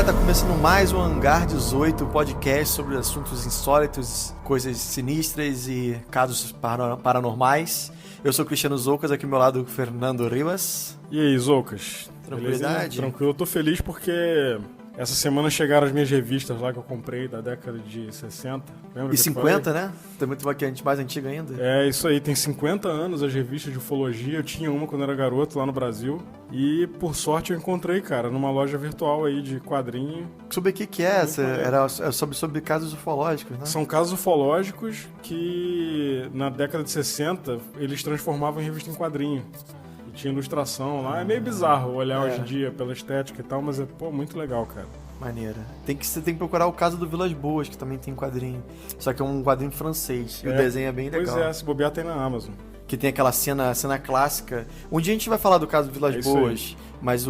galera, tá começando mais um Hangar 18, podcast sobre assuntos insólitos, coisas sinistras e casos paranormais. Eu sou o Cristiano Zoucas, aqui ao meu lado o Fernando Rivas. E aí, Zoucas? Tranquilidade? Belezinha? Tranquilo, eu tô feliz porque essa semana chegaram as minhas revistas lá que eu comprei da década de 60. Lembra E 50, né? Tem muito variante mais antiga ainda. É, isso aí, tem 50 anos as revistas de ufologia. Eu tinha uma quando era garoto lá no Brasil. E, por sorte, eu encontrei, cara, numa loja virtual aí de quadrinho. Sobre o que é? Era sobre casos ufológicos, né? São casos ufológicos que, na década de 60, eles transformavam em revista em quadrinho. E tinha ilustração lá. É meio bizarro olhar hoje em dia pela estética e tal, mas é, muito legal, cara. Maneira. Você tem que procurar o caso do Vilas Boas, que também tem quadrinho. Só que é um quadrinho francês. E o desenho é bem legal. Pois é, se bobear tem na Amazon. Que tem aquela cena clássica. Um dia a gente vai falar do caso do Vilas Boas, mas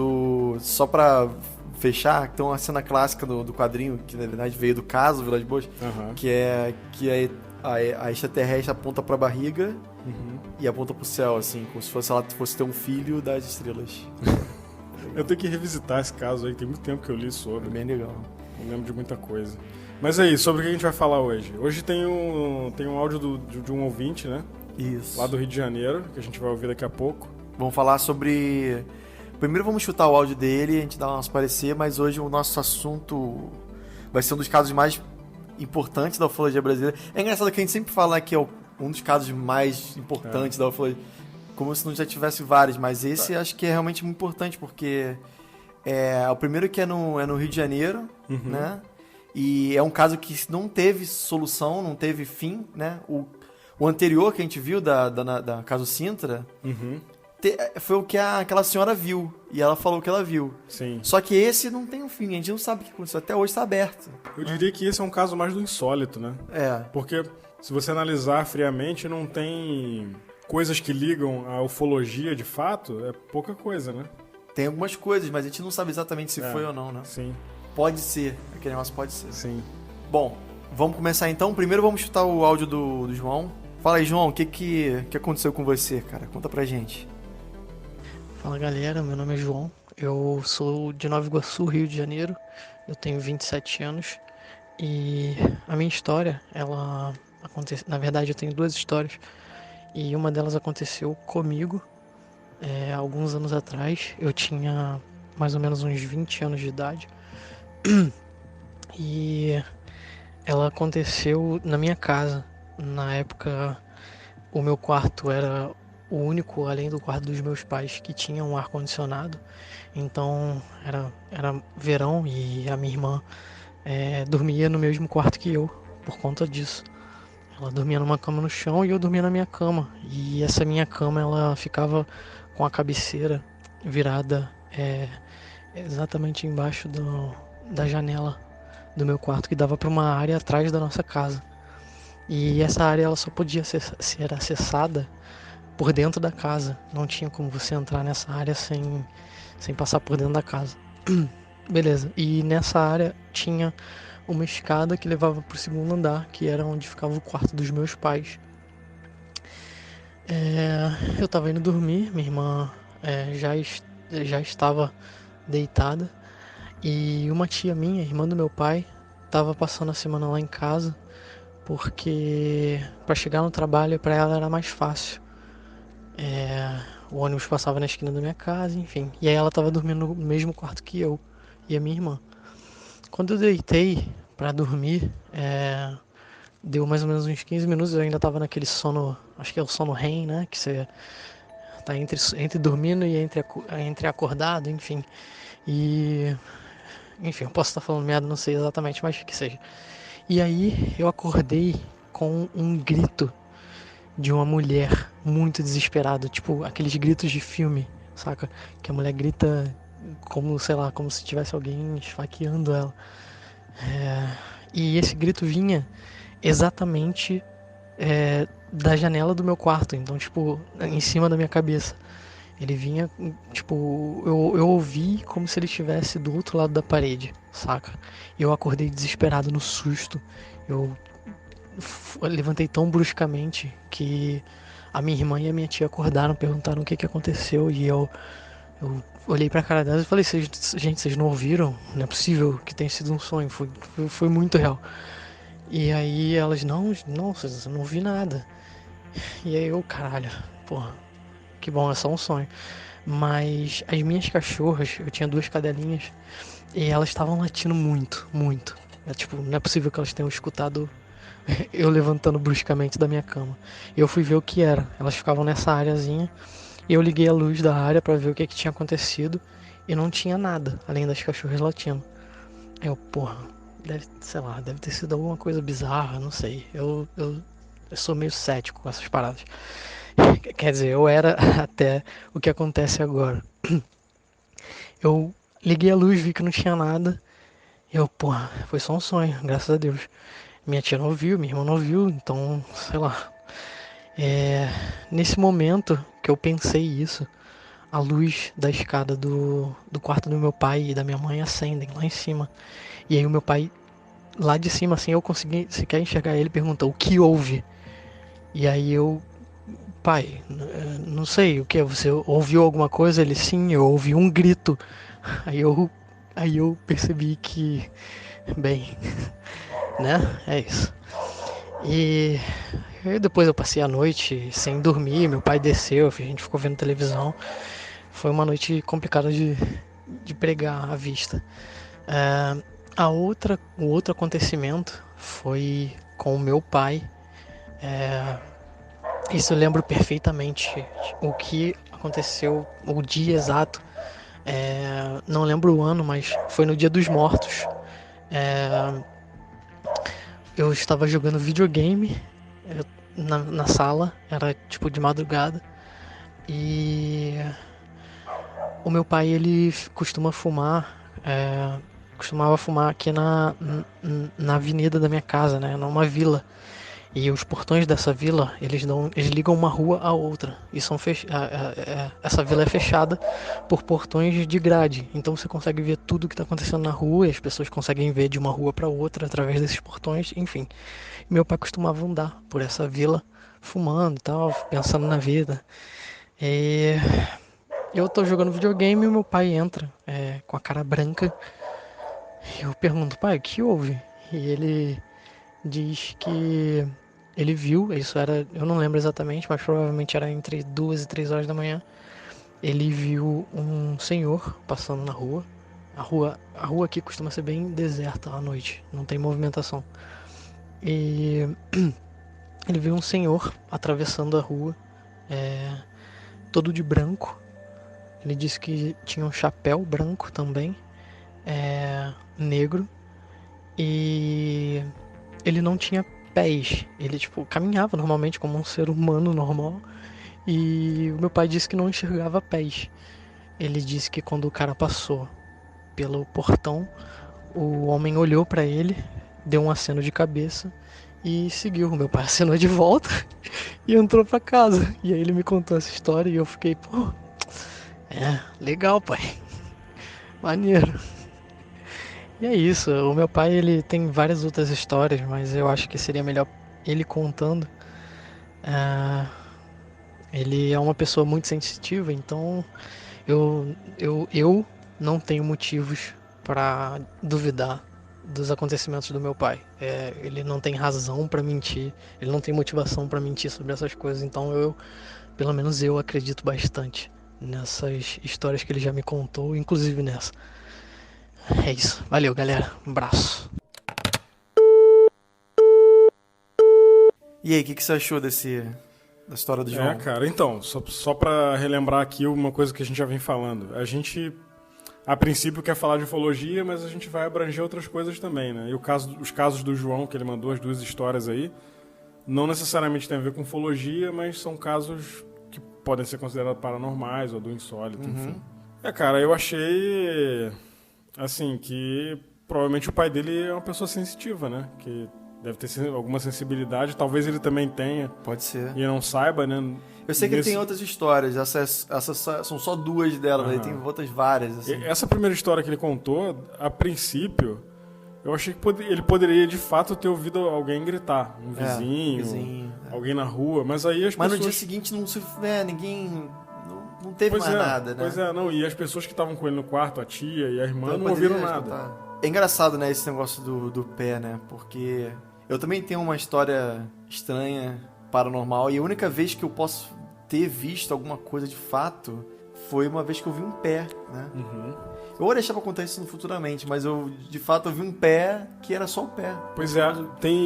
só pra fechar, tem uma cena clássica do quadrinho, que na verdade veio do caso do Vilas Boas, que é a extraterrestre aponta pra barriga e aponta pro céu, assim, como se ela fosse ter um filho das estrelas. Eu tenho que revisitar esse caso aí, tem muito tempo que eu li sobre. É bem legal. Não lembro de muita coisa. Mas aí, sobre o que a gente vai falar hoje? Hoje tem um áudio de um ouvinte, né? Isso. Lá do Rio de Janeiro, que a gente vai ouvir daqui a pouco. Vamos falar sobre... Primeiro vamos chutar o áudio dele, a gente dá umas parecer, mas hoje o nosso assunto vai ser um dos casos mais importantes da ufologia brasileira. É engraçado que a gente sempre fala que é um dos casos mais importantes da ufologia, como se não já tivesse vários, mas esse acho que é realmente muito importante, porque o primeiro que é no Rio de Janeiro, né? E é um caso que não teve solução, não teve fim, né? O anterior que a gente viu, da caso Sintra, foi o que aquela senhora viu. E ela falou que ela viu. Sim. Só que esse não tem um fim, a gente não sabe o que aconteceu. Até hoje está aberto. Eu diria que esse é um caso mais do insólito, né? Porque se você analisar friamente, não tem coisas que ligam à ufologia de fato, é pouca coisa, né? Tem algumas coisas, mas a gente não sabe exatamente se foi ou não, né? Sim. Pode ser, aquele negócio pode ser. Sim. Bom, vamos começar então. Primeiro vamos chutar o áudio do João. Fala aí, João, o que aconteceu com você, cara? Conta pra gente. Fala galera, meu nome é João, eu sou de Nova Iguaçu, Rio de Janeiro, eu tenho 27 anos e a minha história, ela aconteceu, na verdade eu tenho duas histórias e uma delas aconteceu comigo alguns anos atrás, eu tinha mais ou menos uns 20 anos de idade e ela aconteceu na minha casa. Na época o meu quarto era o único, além do quarto dos meus pais, que tinha um ar-condicionado. Então era verão e a minha irmã dormia no mesmo quarto que eu, por conta disso. Ela dormia numa cama no chão e eu dormia na minha cama. E essa minha cama, ela ficava com a cabeceira virada exatamente embaixo da janela do meu quarto, que dava para uma área atrás da nossa casa. E essa área ela só podia ser acessada por dentro da casa. Não tinha como você entrar nessa área sem passar por dentro da casa. Beleza. E nessa área tinha uma escada que levava para o segundo andar, que era onde ficava o quarto dos meus pais. Eu estava indo dormir, minha irmã já estava deitada. E uma tia minha, irmã do meu pai, estava passando a semana lá em casa, porque para chegar no trabalho para ela era mais fácil. O ônibus passava na esquina da minha casa, enfim. E aí ela tava dormindo no mesmo quarto que eu e a minha irmã. Quando eu deitei pra dormir, deu mais ou menos uns 15 minutos, eu ainda tava naquele sono, acho que é o sono REM, né? Que você tá entre dormindo e entre acordado, enfim. Enfim, eu posso estar falando merda, não sei exatamente, mas que seja. E aí eu acordei com um grito de uma mulher muito desesperada, tipo aqueles gritos de filme, saca? Que a mulher grita como, sei lá, como se tivesse alguém esfaqueando ela. E esse grito vinha exatamente da janela do meu quarto, então, tipo, em cima da minha cabeça. Ele vinha, tipo, eu ouvi como se ele estivesse do outro lado da parede, saca? E eu acordei desesperado no susto. Eu levantei tão bruscamente que a minha irmã e a minha tia acordaram, perguntaram o que aconteceu, e eu Eu olhei pra cara delas e falei, gente, vocês não ouviram? Não é possível que tenha sido um sonho, foi muito real. E aí elas, não, vocês não ouvi nada. E aí eu, caralho, porra, que bom, é só um sonho. Mas as minhas cachorras, eu tinha 2 cadelinhas, e elas estavam latindo muito, muito. Tipo, não é possível que elas tenham escutado eu levantando bruscamente da minha cama. E eu fui ver o que era. Elas ficavam nessa áreazinha, e eu liguei a luz da área pra ver o que tinha acontecido, e não tinha nada, além das cachorras latindo. Aí eu, porra, deve ter sido alguma coisa bizarra, não sei. Eu sou meio cético com essas paradas. Quer dizer, eu era até o que acontece agora. Eu liguei a luz, vi que não tinha nada. Eu, porra, foi só um sonho, graças a Deus. Minha tia não viu, minha irmã não viu, então, sei lá. Nesse momento que eu pensei isso, a luz da escada do quarto do meu pai e da minha mãe acendem lá em cima. E aí o meu pai, lá de cima, assim, eu consegui sequer enxergar ele, perguntou, o que houve? E aí eu, pai, não sei, o que? Você ouviu alguma coisa? Ele, sim, eu ouvi um grito. Aí eu, aí eu percebi que, bem, né? É isso. E depois eu passei a noite sem dormir, meu pai desceu, a gente ficou vendo televisão. Foi uma noite complicada de pregar à vista. O outro acontecimento foi com o meu pai. Isso eu lembro perfeitamente o que aconteceu, o dia exato. Não lembro o ano, mas foi no Dia dos Mortos. Eu estava jogando videogame na sala, era tipo de madrugada. E o meu pai, ele costumava fumar aqui na avenida da minha casa, né, numa vila. E os portões dessa vila, eles ligam uma rua à outra. E essa vila é fechada por portões de grade. Então você consegue ver tudo que está acontecendo na rua, e as pessoas conseguem ver de uma rua para outra através desses portões, enfim. Meu pai costumava andar por essa vila fumando e tal, pensando na vida. E eu tô jogando videogame e meu pai entra com a cara branca. E eu pergunto, pai, o que houve? E ele diz que ele viu, isso era, eu não lembro exatamente, mas provavelmente era entre 2 e 3 horas da manhã. Ele viu um senhor passando na rua. A rua aqui costuma ser bem deserta à noite, não tem movimentação. E ele viu um senhor atravessando a rua, todo de branco. Ele disse que tinha um chapéu branco também, negro, e ele não tinha pés. Ele tipo caminhava normalmente como um ser humano normal. E o meu pai disse que não enxergava pés. Ele disse que quando o cara passou pelo portão, o homem olhou pra ele, deu um aceno de cabeça e seguiu. O meu pai acenou de volta e entrou pra casa. E aí ele me contou essa história e eu fiquei, pô, legal, pai. Maneiro. E é isso. O meu pai, ele tem várias outras histórias, mas eu acho que seria melhor ele contando. Ele é uma pessoa muito sensitiva, então eu não tenho motivos para duvidar dos acontecimentos do meu pai. Ele não tem razão para mentir, ele não tem motivação para mentir sobre essas coisas, então pelo menos eu acredito bastante nessas histórias que ele já me contou, inclusive nessa. É isso, valeu galera, um abraço. E aí, o que você achou da história do João? Cara, então, só pra relembrar aqui uma coisa que a gente já vem falando. A gente, a princípio, quer falar de ufologia, mas a gente vai abranger outras coisas também, né? E os casos do João, que ele mandou, as 2 histórias aí, não necessariamente tem a ver com ufologia, mas são casos que podem ser considerados paranormais ou do insólito, enfim. Cara, eu achei, assim, que provavelmente o pai dele é uma pessoa sensitiva, né? Que deve ter alguma sensibilidade, talvez ele também tenha. Pode ser. E não saiba, né? Eu sei que ele tem outras histórias, essas são só 2 delas, ele tem outras várias. Assim. Essa primeira história que ele contou, a princípio, eu achei que ele poderia de fato ter ouvido alguém gritar. Um vizinho, alguém na rua, mas aí as pessoas... Mas no dia seguinte não se... ninguém... não teve mais nada, né? Pois é, não. E as pessoas que estavam com ele no quarto, a tia e a irmã, não ouviram nada. É engraçado, né, esse negócio do pé, né? Porque eu também tenho uma história estranha, paranormal, e a única vez que eu posso ter visto alguma coisa de fato foi uma vez que eu vi um pé, né? Eu vou deixar pra contar isso futuramente, mas de fato eu vi um pé que era só o pé. Pois é,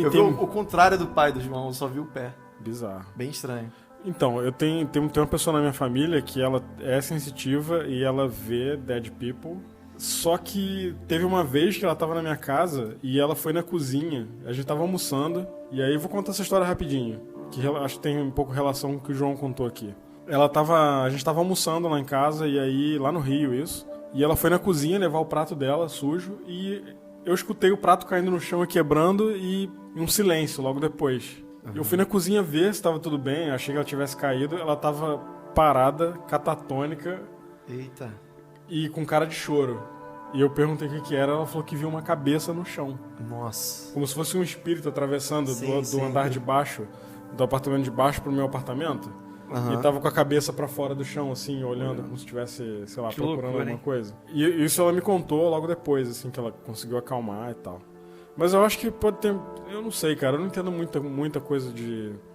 eu vi o contrário do pai do João, eu só vi o pé. Bizarro. Bem estranho. Então, eu tenho uma pessoa na minha família que ela é sensitiva e ela vê dead people. Só que teve uma vez que ela tava na minha casa e ela foi na cozinha. A gente tava almoçando. E aí eu vou contar essa história rapidinho, que acho que tem um pouco relação com o que o João contou aqui. A gente tava almoçando lá em casa, e aí, lá no Rio, isso. E ela foi na cozinha levar o prato dela, sujo, e eu escutei o prato caindo no chão e quebrando, e um silêncio logo depois. Eu fui na cozinha ver se tava tudo bem, achei que ela tivesse caído, ela tava parada, catatônica. Eita. E com cara de choro. E eu perguntei o que era, ela falou que viu uma cabeça no chão. Nossa. Como se fosse um espírito atravessando do andar de baixo, do apartamento de baixo pro meu apartamento. E tava com a cabeça pra fora do chão, assim, olhando como se estivesse, sei lá, procurando alguma coisa. E isso ela me contou logo depois, assim, que ela conseguiu acalmar e tal. Mas eu acho que pode ter... Eu não sei, cara, eu não entendo muita coisa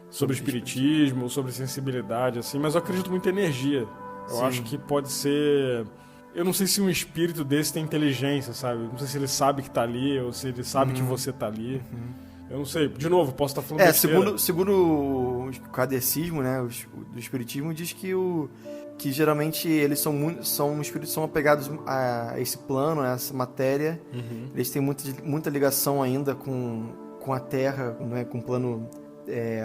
sobre espiritismo, sobre sensibilidade, assim, mas eu acredito muito em energia. Eu acho que pode ser... Eu não sei se um espírito desse tem inteligência, sabe? Não sei se ele sabe que tá ali, ou se ele sabe que você tá ali. Eu não sei. De novo, posso estar falando besteira. Segundo o kardecismo, né, do espiritismo, diz que geralmente eles são espíritos são apegados a esse plano, a essa matéria. Eles têm muita ligação ainda com a Terra, né, com o plano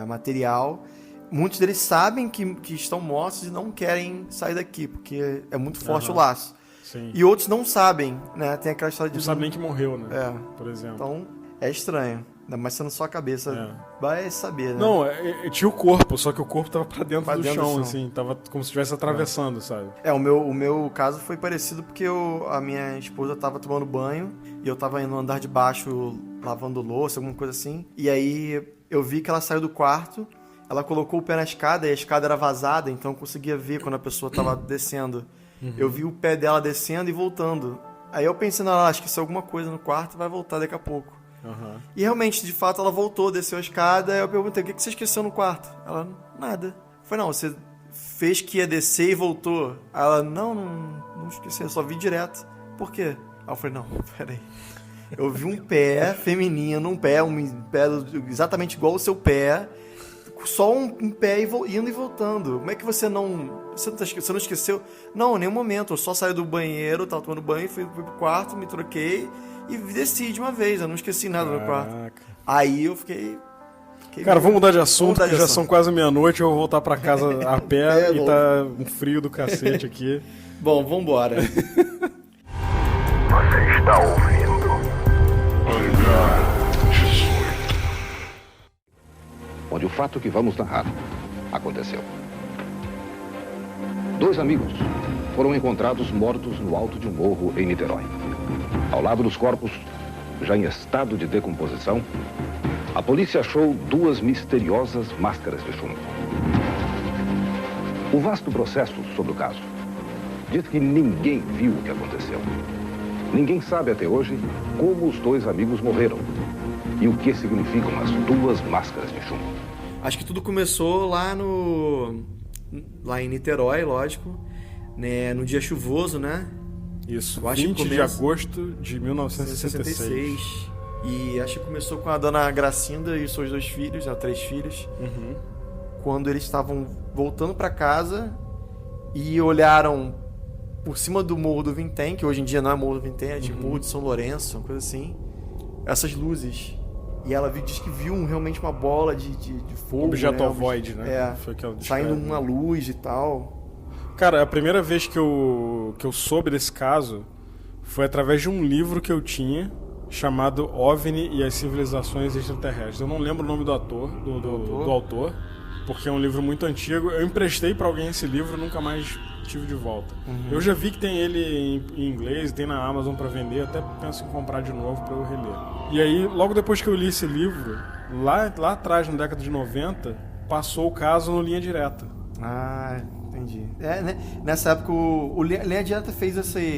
material. Muitos deles sabem que estão mortos e não querem sair daqui, porque é muito forte o laço. Sim. E outros não sabem, né? Tem aquela história de... Não sabe nem que morreu, né? Por exemplo. Então, é estranho. Ainda mais sendo só a cabeça. Vai saber, né? Não, tinha o corpo, só que o corpo tava pra dentro do chão, assim. Tava como se estivesse atravessando, sabe? O meu caso foi parecido porque a minha esposa tava tomando banho e eu tava indo no andar de baixo lavando louça, alguma coisa assim. E aí eu vi que ela saiu do quarto, ela colocou o pé na escada e a escada era vazada, então eu conseguia ver quando a pessoa tava descendo. Eu vi o pé dela descendo e voltando. Aí eu pensei, acho que se alguma coisa no quarto vai voltar daqui a pouco. E realmente, de fato, ela voltou, desceu a escada. Aí eu perguntei, o que você esqueceu no quarto? Ela, nada. Eu falei, não, você fez que ia descer e voltou. Aí ela, não esqueci, eu só vi direto. Por quê? Aí eu falei, não, peraí. Eu vi um pé feminino, um pé exatamente igual ao seu pé, só um pé indo e voltando. Como é que você não... Você não esqueceu? Não, em nenhum momento. Eu só saí do banheiro, tava tomando banho, fui pro quarto, me troquei e desci de uma vez. Eu não esqueci nada no quarto. Aí eu fiquei cara, vamos mudar de assunto, porque já são quase meia-noite. Eu vou voltar pra casa a pé e tá um frio do cacete aqui. Bom, vambora. Você está ouvindo? Onde o fato que vamos narrar aconteceu. 2 amigos foram encontrados mortos no alto de um morro em Niterói. Ao lado dos corpos, já em estado de decomposição, a polícia achou 2 misteriosas máscaras de chumbo. O vasto processo sobre o caso diz que ninguém viu o que aconteceu. Ninguém sabe até hoje como os 2 amigos morreram e o que significam as 2 máscaras de chumbo. Acho que tudo começou lá em Niterói, lógico, né, no dia chuvoso, né? Isso, 20 de agosto de 1966. E acho que começou com a dona Gracinda e seus 2 filhos, 3 filhos. Quando eles estavam voltando para casa e olharam por cima do Morro do Vintém, que hoje em dia não é Morro do Vintém, é tipo Morro de São Lourenço, uma coisa assim. Essas luzes. E ela diz que viu realmente uma bola de fogo. Objeto ovoide, né? Foi que ela saindo uma luz e tal. Cara, a primeira vez que eu soube desse caso foi através de um livro que eu tinha chamado OVNI e as Civilizações Extraterrestres. Eu não lembro o nome do autor, porque é um livro muito antigo. Eu emprestei pra alguém esse livro e nunca mais tive de volta. Eu já vi que tem ele em inglês, tem na Amazon pra vender, até penso em comprar de novo pra eu reler. E aí, logo depois que eu li esse livro, lá atrás, na década de 90, passou o caso no Linha Direta. Ah, entendi. Né? Nessa época o Linha Direta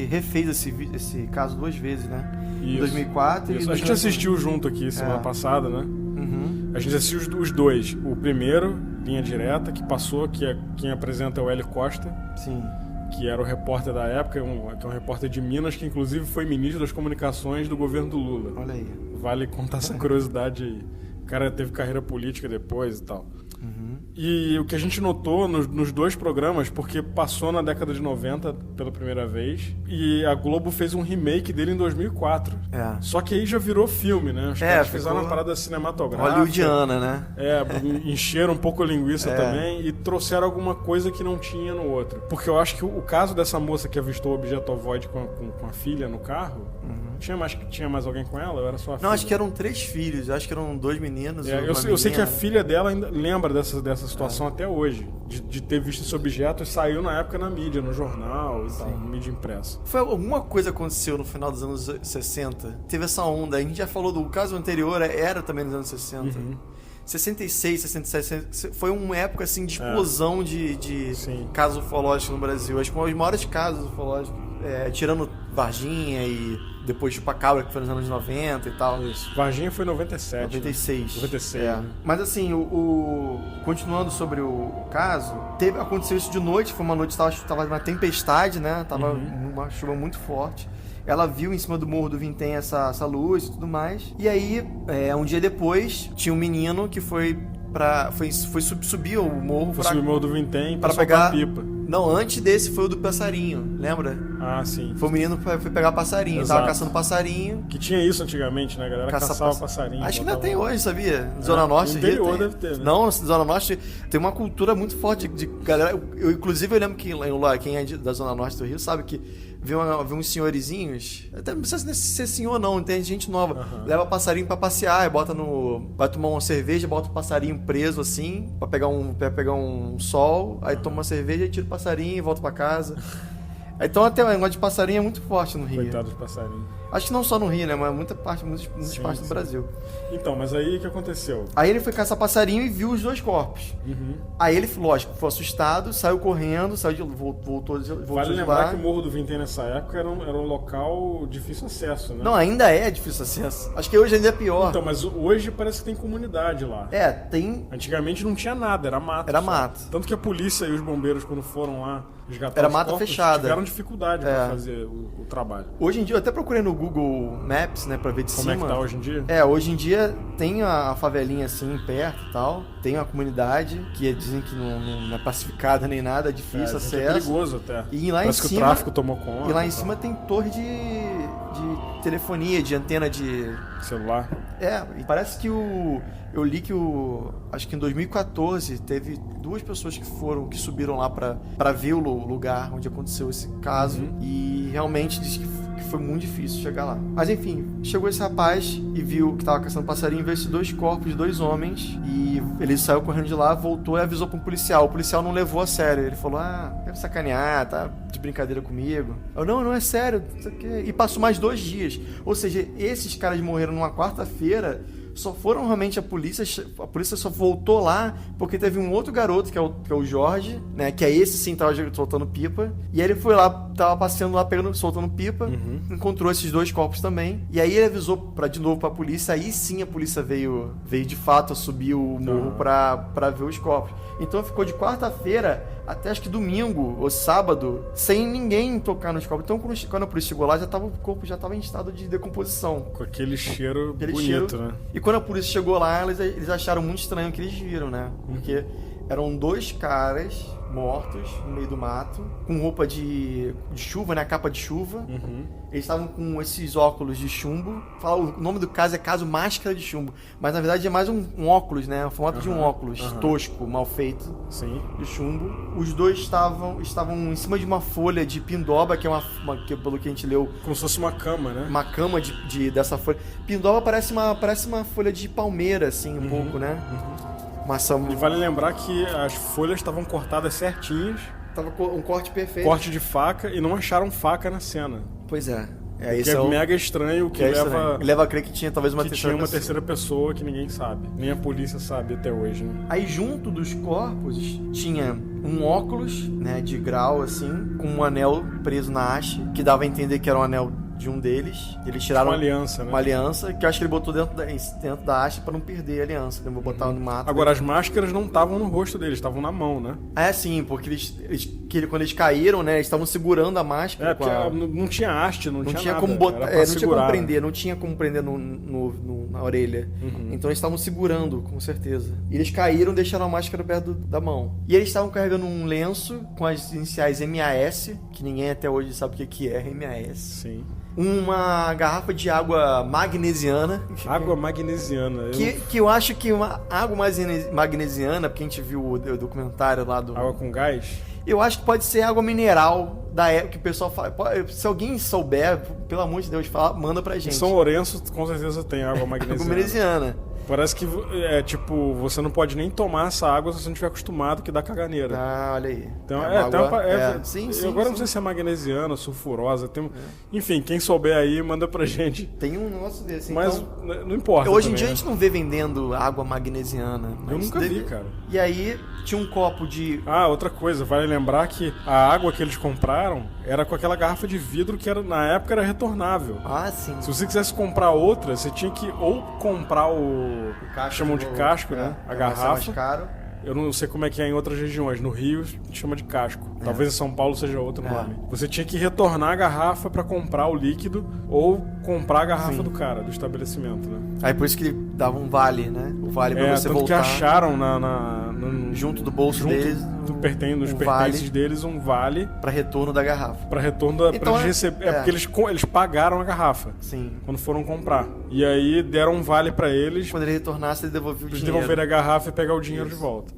refez esse caso 2 vezes, né? Em 2004 Isso. e... A gente assistiu junto aqui semana passada, né? Uhum. A gente assistiu os dois. O primeiro, Linha Direta, que passou, quem apresenta é o Hélio Costa. Sim. Que era o repórter da época, que é um repórter de Minas, que inclusive foi ministro das comunicações do governo do Lula. Olha aí. Vale contar essa curiosidade aí. O cara teve carreira política depois e tal. Uhum. E o que a gente notou nos 2 programas, porque passou na década de 90 pela primeira vez, e a Globo fez um remake dele em 2004. Só que aí já virou filme, né? Os caras fizeram uma parada cinematográfica. Hollywoodiana, né? Encheram um pouco a linguiça também e trouxeram alguma coisa que não tinha no outro. Porque eu acho que o caso dessa moça que avistou o objeto ovoide com a filha no carro... Uhum. Tinha mais alguém com ela ou era só a filha? Não, acho que eram 3 filhos. Acho que eram 2 meninos. Eu sei que a filha dela ainda lembra dessa situação até hoje. De ter visto esse objeto e saiu na época na mídia, no jornal e tal, mídia impressa. Foi alguma coisa que aconteceu no final dos anos 60. Teve essa onda. A gente já falou do caso anterior, era também nos anos 60. Uhum. 66, 67, foi uma época assim de explosão de casos ufológicos no Brasil. Acho que um dos maiores casos ufológicos, tirando Varginha e depois Chupacabra, que foi nos anos 90 e tal. Isso. Varginha foi em 97. 96. 96. Né? Mas assim, continuando sobre o caso, aconteceu isso de noite, foi uma noite que tava uma tempestade, né? Tava uma chuva muito forte. Ela viu em cima do Morro do Vintém essa luz e tudo mais. E aí, um dia depois, tinha um menino que foi subir o morro. Foi subir o Morro do Vintém para pegar pipa. Não, antes desse foi o do passarinho, lembra? Ah, sim. Foi o menino que foi pegar passarinho. Exato. Tava caçando passarinho. Que tinha isso antigamente, né? A galera caçava passarinho. Acho que ainda tem hoje, sabia? Zona Norte. No interior deve ter, né? Não, na Zona Norte tem uma cultura muito forte de galera. Inclusive, eu lembro que quem é da Zona Norte do Rio sabe que vê uns senhorizinhos, até não precisa ser senhor não, tem gente nova, leva passarinho pra passear, vai tomar uma cerveja, bota o passarinho preso assim, pra pegar um sol, aí toma uma cerveja e tira o passarinho e volta pra casa. Então até o negócio de passarinho é muito forte no Rio. Coitado dos passarinhos. Acho que não só no Rio, né? Mas muitas partes do Brasil. Então, mas aí o que aconteceu? Aí ele foi caçar passarinho e viu os 2 corpos. Aí ele, lógico, foi assustado, saiu correndo, voltou Vale lembrar que o Morro do Vintém nessa época era um local de difícil acesso, né? Não, ainda é difícil acesso. Acho que hoje ainda é pior. Então, mas hoje parece que tem comunidade lá. Tem. Antigamente não tinha nada, era mato. Era mato. Tanto que a polícia e os bombeiros, quando foram lá resgatar era os mata corpos, fechada. tiveram dificuldade pra fazer o trabalho. Hoje em dia, eu até procurei no Google Maps, né, pra ver de cima. Como é que tá hoje em dia? Hoje em dia tem a favelinha assim, perto e tal. Tem uma comunidade que dizem que não é pacificada nem nada, é difícil acesso. É perigoso até. E lá parece em cima, que o tráfico tomou conta. E lá em cima tem torre de telefonia, de antena de... celular. E parece que eu li que acho que em 2014 teve 2 pessoas que subiram lá pra ver o lugar onde aconteceu esse caso e realmente diz que foi muito difícil chegar lá. Mas enfim, chegou esse rapaz e viu que tava caçando passarinho, viu esses 2 corpos de 2 homens e ele saiu correndo de lá, voltou e avisou pra um policial. O policial não levou a sério, ele falou, quer me sacanear, tá de brincadeira comigo. Eu, não é sério, e passou mais 2 dias. Ou seja, esses caras morreram numa quarta-feira, só foram realmente a polícia só voltou lá porque teve um outro garoto, que é o Jorge, né, que é esse sim, tava soltando pipa, e aí ele foi lá, tava passeando lá, soltando pipa, encontrou esses 2 corpos também, e aí ele avisou de novo pra polícia, aí sim a polícia veio de fato a subir o morro pra ver os corpos. Então ficou de quarta-feira até acho que domingo ou sábado, sem ninguém tocar nos corpos. Então quando a polícia chegou lá, o corpo já estava em estado de decomposição. Com aquele cheiro bonito, né? E quando a polícia chegou lá, eles acharam muito estranho o que eles viram, né? Porque eram 2 caras mortos no meio do mato, com roupa de chuva, né? Capa de chuva. Eles estavam com esses óculos de chumbo. O nome do caso é caso Máscara de Chumbo, mas na verdade é mais um óculos, né? O formato de um óculos tosco, mal feito, de chumbo. Os 2 estavam em cima de uma folha de pindoba, que é que pelo que a gente leu, como se fosse uma cama, né? Uma cama dessa folha. Pindoba parece uma folha de palmeira, assim, um pouco, né? E vale lembrar que as folhas estavam cortadas certinhas. Tava um corte perfeito. Corte de faca, e não acharam faca na cena. Pois é. Esse é mega estranho, o que leva a crer que tinha talvez uma terceira pessoa que ninguém sabe. Nem a polícia sabe até hoje, né? Aí junto dos corpos tinha um óculos, né, de grau, assim, com um anel preso na haste, que dava a entender que era um anel de um deles. Eles tiraram uma aliança, né? Uma aliança, que eu acho que ele botou dentro da haste pra não perder a aliança. Eu vou botar no mato. Agora, as máscaras não estavam no rosto deles, estavam na mão, né? Sim, porque quando eles caíram, né, eles estavam segurando a máscara. Porque não tinha haste, não tinha nada. Como botar, não tinha como prender, não tinha como prender na orelha. Então eles estavam segurando, com certeza. E eles caíram e deixaram a máscara perto da mão. E eles estavam carregando um lenço com as iniciais MAS, que ninguém até hoje sabe o que é MAS. Sim. Uma garrafa de água magnesiana. Água magnesiana. Que eu acho que uma água magnesiana, porque a gente viu o documentário lá do... Água com gás? Eu acho que pode ser água mineral da época que o pessoal fala. Se alguém souber, pelo amor de Deus, manda pra gente. Em São Lourenço, com certeza tem água magnesiana. Água magnesiana. Parece que você não pode nem tomar essa água se você não estiver acostumado, que dá caganeira. Olha aí. Então, sim, agora não sei se é magnesiana, sulfurosa. Enfim, quem souber aí, manda pra gente. Tem um negócio desse. Mas não importa. Hoje em dia a gente não vê vendendo água magnesiana. Eu nunca vi, cara. E aí tinha um copo de... outra coisa, vale lembrar que a água que eles compraram era com aquela garrafa de vidro que na época era retornável. Sim. Se você quisesse comprar outra, você tinha que ou comprar o chamam de casco, né? A garrafa. Mais caro. Eu não sei como é que é em outras regiões. No Rio, chama de casco. Talvez em São Paulo seja outro nome. Você tinha que retornar a garrafa pra comprar o líquido ou comprar a garrafa do cara, do estabelecimento, né? Aí por isso que dava um vale, né? O vale pra você voltar. Que acharam junto do bolso deles. Nos pertences deles um vale. Pra retorno da garrafa. Pra retorno pra eles receber. Porque eles pagaram a garrafa. Sim. Quando foram comprar. E aí deram um vale pra eles. Quando ele retornasse, ele devolvia o dinheiro. Eles devolverem a garrafa e pegar o dinheiro de volta.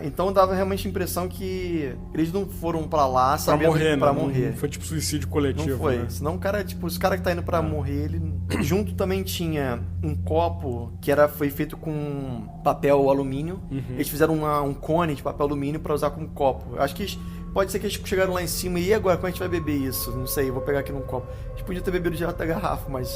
Então dava realmente a impressão que eles não foram pra lá sabendo pra morrer. Não foi tipo suicídio coletivo. Não foi. Né? Senão o cara, os caras que tá indo pra morrer, ele... Junto também tinha um copo que foi feito com papel alumínio. Eles fizeram um cone de papel alumínio pra usar como copo. Eu acho que pode ser que eles chegaram lá em cima e agora como a gente vai beber isso? Não sei, vou pegar aqui num copo. A gente podia ter bebido direto da garrafa, mas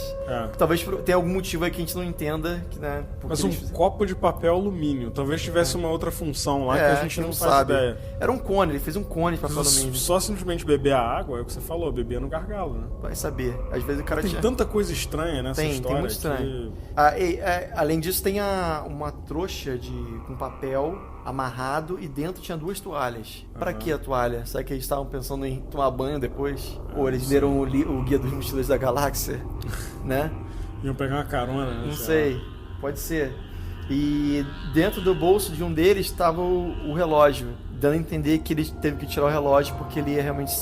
talvez tenha algum motivo aí que a gente não entenda. Né, mas copo de papel alumínio, talvez tivesse uma outra função lá que a gente não sabe. Ideia. Era um cone, ele fez um cone de papel alumínio. Só simplesmente beber a água, é o que você falou, beber no gargalo, né? Vai saber. Às vezes o cara tem tanta coisa estranha nessa história. Tem muito estranho. Além disso, tem uma trouxa com papel amarrado e dentro tinha 2 toalhas. Pra que a toalha? Será que eles estavam pensando em tomar banho depois? Ou eles leram o Guia dos Mochileiros da Galáxia? Né? Iam pegar uma carona, né? Não sei. Pode ser. E dentro do bolso de um deles estava o relógio, dando a entender que ele teve que tirar o relógio porque ele ia realmente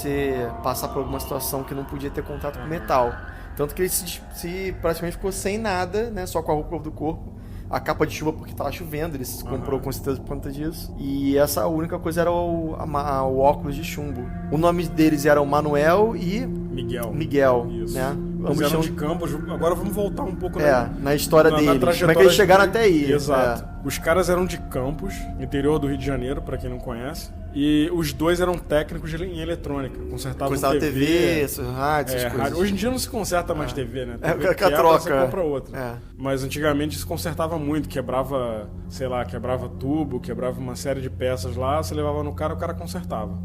passar por alguma situação que não podia ter contato com metal. Tanto que ele se praticamente ficou sem nada, né? Só com a roupa do corpo. A capa de chuva porque tava chovendo, ele se comprou com certeza por conta disso. E essa única coisa era o óculos de chumbo. O nome deles eram Manuel e... Miguel, isso. Né? Ambos eram de Campos. Agora vamos voltar um pouco na história deles. Como é que eles chegaram até aí? Exato. Os caras eram de Campos, interior do Rio de Janeiro, pra quem não conhece. E os dois eram técnicos em eletrônica. Consertavam TV, rádio, essas coisas. Hoje em dia não se conserta mais TV, né? TV a troca. Você compra outra. Mas antigamente se consertava muito. Quebrava tubo, quebrava uma série de peças lá. Você levava no cara, o cara consertava.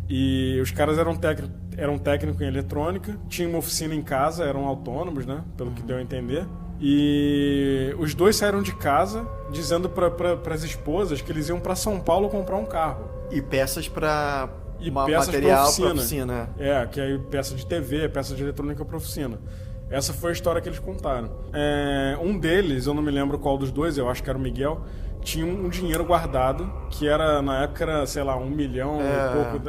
E os caras eram técnicos em eletrônica. Tinham uma oficina em casa, eram autônomos, né? Pelo que deu a entender. E os dois saíram de casa dizendo para as esposas que eles iam para São Paulo comprar um carro. E peças para material para oficina. Que aí peça de TV, peça de eletrônica para oficina. Essa foi a história que eles contaram. Um deles, eu não me lembro qual dos dois, eu acho que era o Miguel, tinha um dinheiro guardado, que era, na época, era, sei lá, 1 milhão e pouco.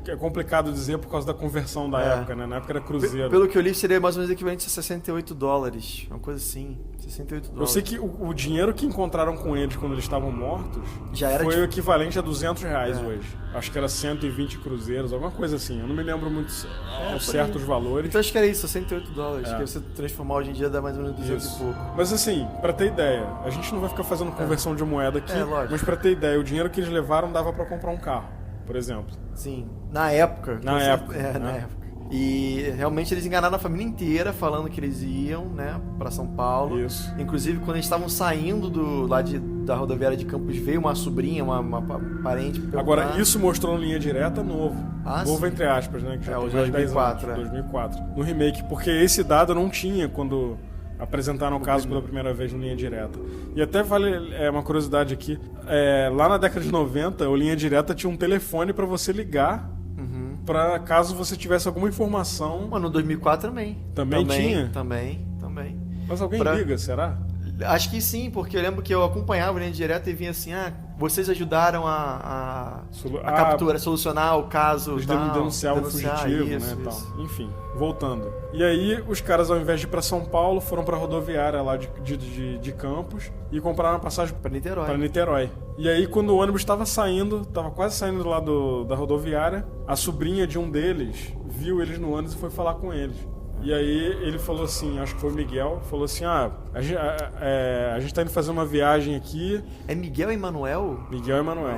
É complicado dizer por causa da conversão da época, né? Na época era cruzeiro. Pelo que eu li, seria mais ou menos equivalente a $68. Uma coisa assim. $68. Eu sei que o dinheiro que encontraram com eles quando eles estavam mortos foi o equivalente a R$200 hoje. Acho que era 120 cruzeiros, alguma coisa assim. Eu não me lembro muito certos valores. Então acho que era isso, $68. Que você transformar hoje em dia dá mais ou menos 200 e pouco. Mas assim, pra ter ideia, a gente não vai ficar fazendo conversão de moeda aqui, mas pra ter ideia, o dinheiro que eles levaram dava pra comprar um carro, por exemplo. Sim, na época. Na época. Na época. E realmente eles enganaram a família inteira, falando que eles iam, né, pra São Paulo. Isso. Inclusive, quando eles estavam saindo da rodoviária de Campos, veio uma sobrinha, uma parente. Agora, isso mostrou no Linha Direta novo. Novo, sim. Entre aspas, né? Que já o tem mais 2004. 10 anos, 2004. No remake, porque esse dado não tinha quando apresentaram o caso pela primeira vez no Linha Direta. E até vale uma curiosidade aqui. Lá na década de 90, o Linha Direta tinha um telefone pra você ligar. Pra caso você tivesse alguma informação. Mano, no 2004 também. Também tinha? Também. Mas alguém liga, será? Acho que sim, porque eu lembro que eu acompanhava o Linha Direta e vinha assim, vocês ajudaram a captura, a solucionar o caso. Eles denunciavam o fugitivo, isso, né? Tal. Enfim, voltando. E aí, os caras, ao invés de ir pra São Paulo, foram pra rodoviária lá de Campos e compraram uma passagem pra Niterói. E aí, quando o ônibus estava quase saindo lá da rodoviária, a sobrinha de um deles viu eles no ônibus e foi falar com eles. E aí ele falou assim, acho que foi o Miguel, falou assim, a gente tá indo fazer uma viagem aqui. É Miguel e Emanuel? Miguel e Emanuel.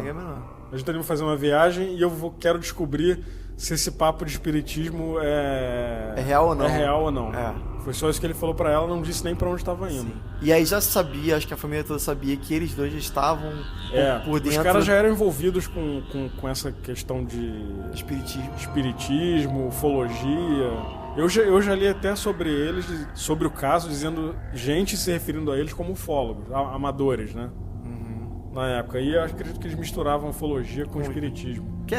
A gente tá indo fazer uma viagem e quero descobrir se esse papo de espiritismo é real ou não. É real ou não. Foi só isso que ele falou pra ela, não disse nem pra onde estava indo. Sim. E aí já sabia, acho que a família toda sabia que eles dois já estavam por dentro. Os caras já eram envolvidos com essa questão de espiritismo, ufologia. Eu já li até sobre eles, sobre o caso, dizendo gente se referindo a eles como ufólogos, amadores, né? Na época. E eu acredito que eles misturavam ufologia com espiritismo. Que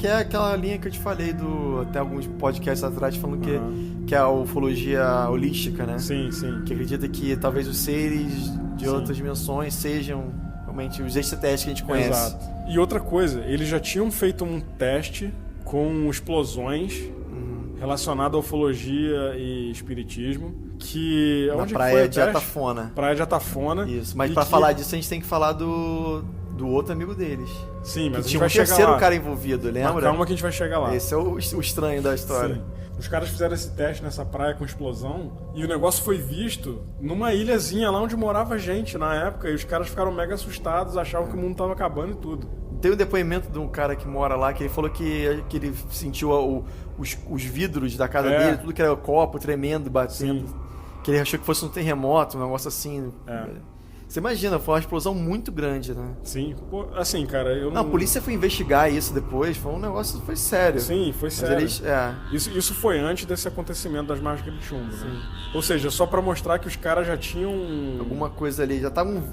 é aquela linha que eu te falei até alguns podcasts atrás, falando que é a ufologia holística, né? Sim. Que acredita que talvez os seres de outras dimensões sejam realmente os extraterrestres que a gente conhece. Exato. E outra coisa, eles já tinham feito um teste com explosões relacionado à ufologia e espiritismo, que na praia de Atafona. Praia de Atafona. Isso, mas pra falar disso a gente tem que falar do outro amigo deles. Sim, mas que tinha um terceiro cara envolvido, lembra? Mas calma que a gente vai chegar lá. Esse é o estranho da história. Sim. Os caras fizeram esse teste nessa praia com explosão e o negócio foi visto numa ilhazinha lá onde morava gente na época e os caras ficaram mega assustados, achavam que o mundo tava acabando e tudo. Tem um depoimento de um cara que mora lá que ele falou que ele sentiu os vidros da casa dele, tudo que era copo tremendo, batendo. Sim. Que ele achou que fosse um terremoto, um negócio assim. Você imagina, foi uma explosão muito grande, né? Sim, pô, assim, cara, eu não... A polícia foi investigar isso depois, foi um negócio, foi sério. Sim, foi sério. Isso foi antes desse acontecimento das máscaras de chumbo, né? Ou seja, só pra mostrar que os caras já tinham... alguma coisa ali, já estavam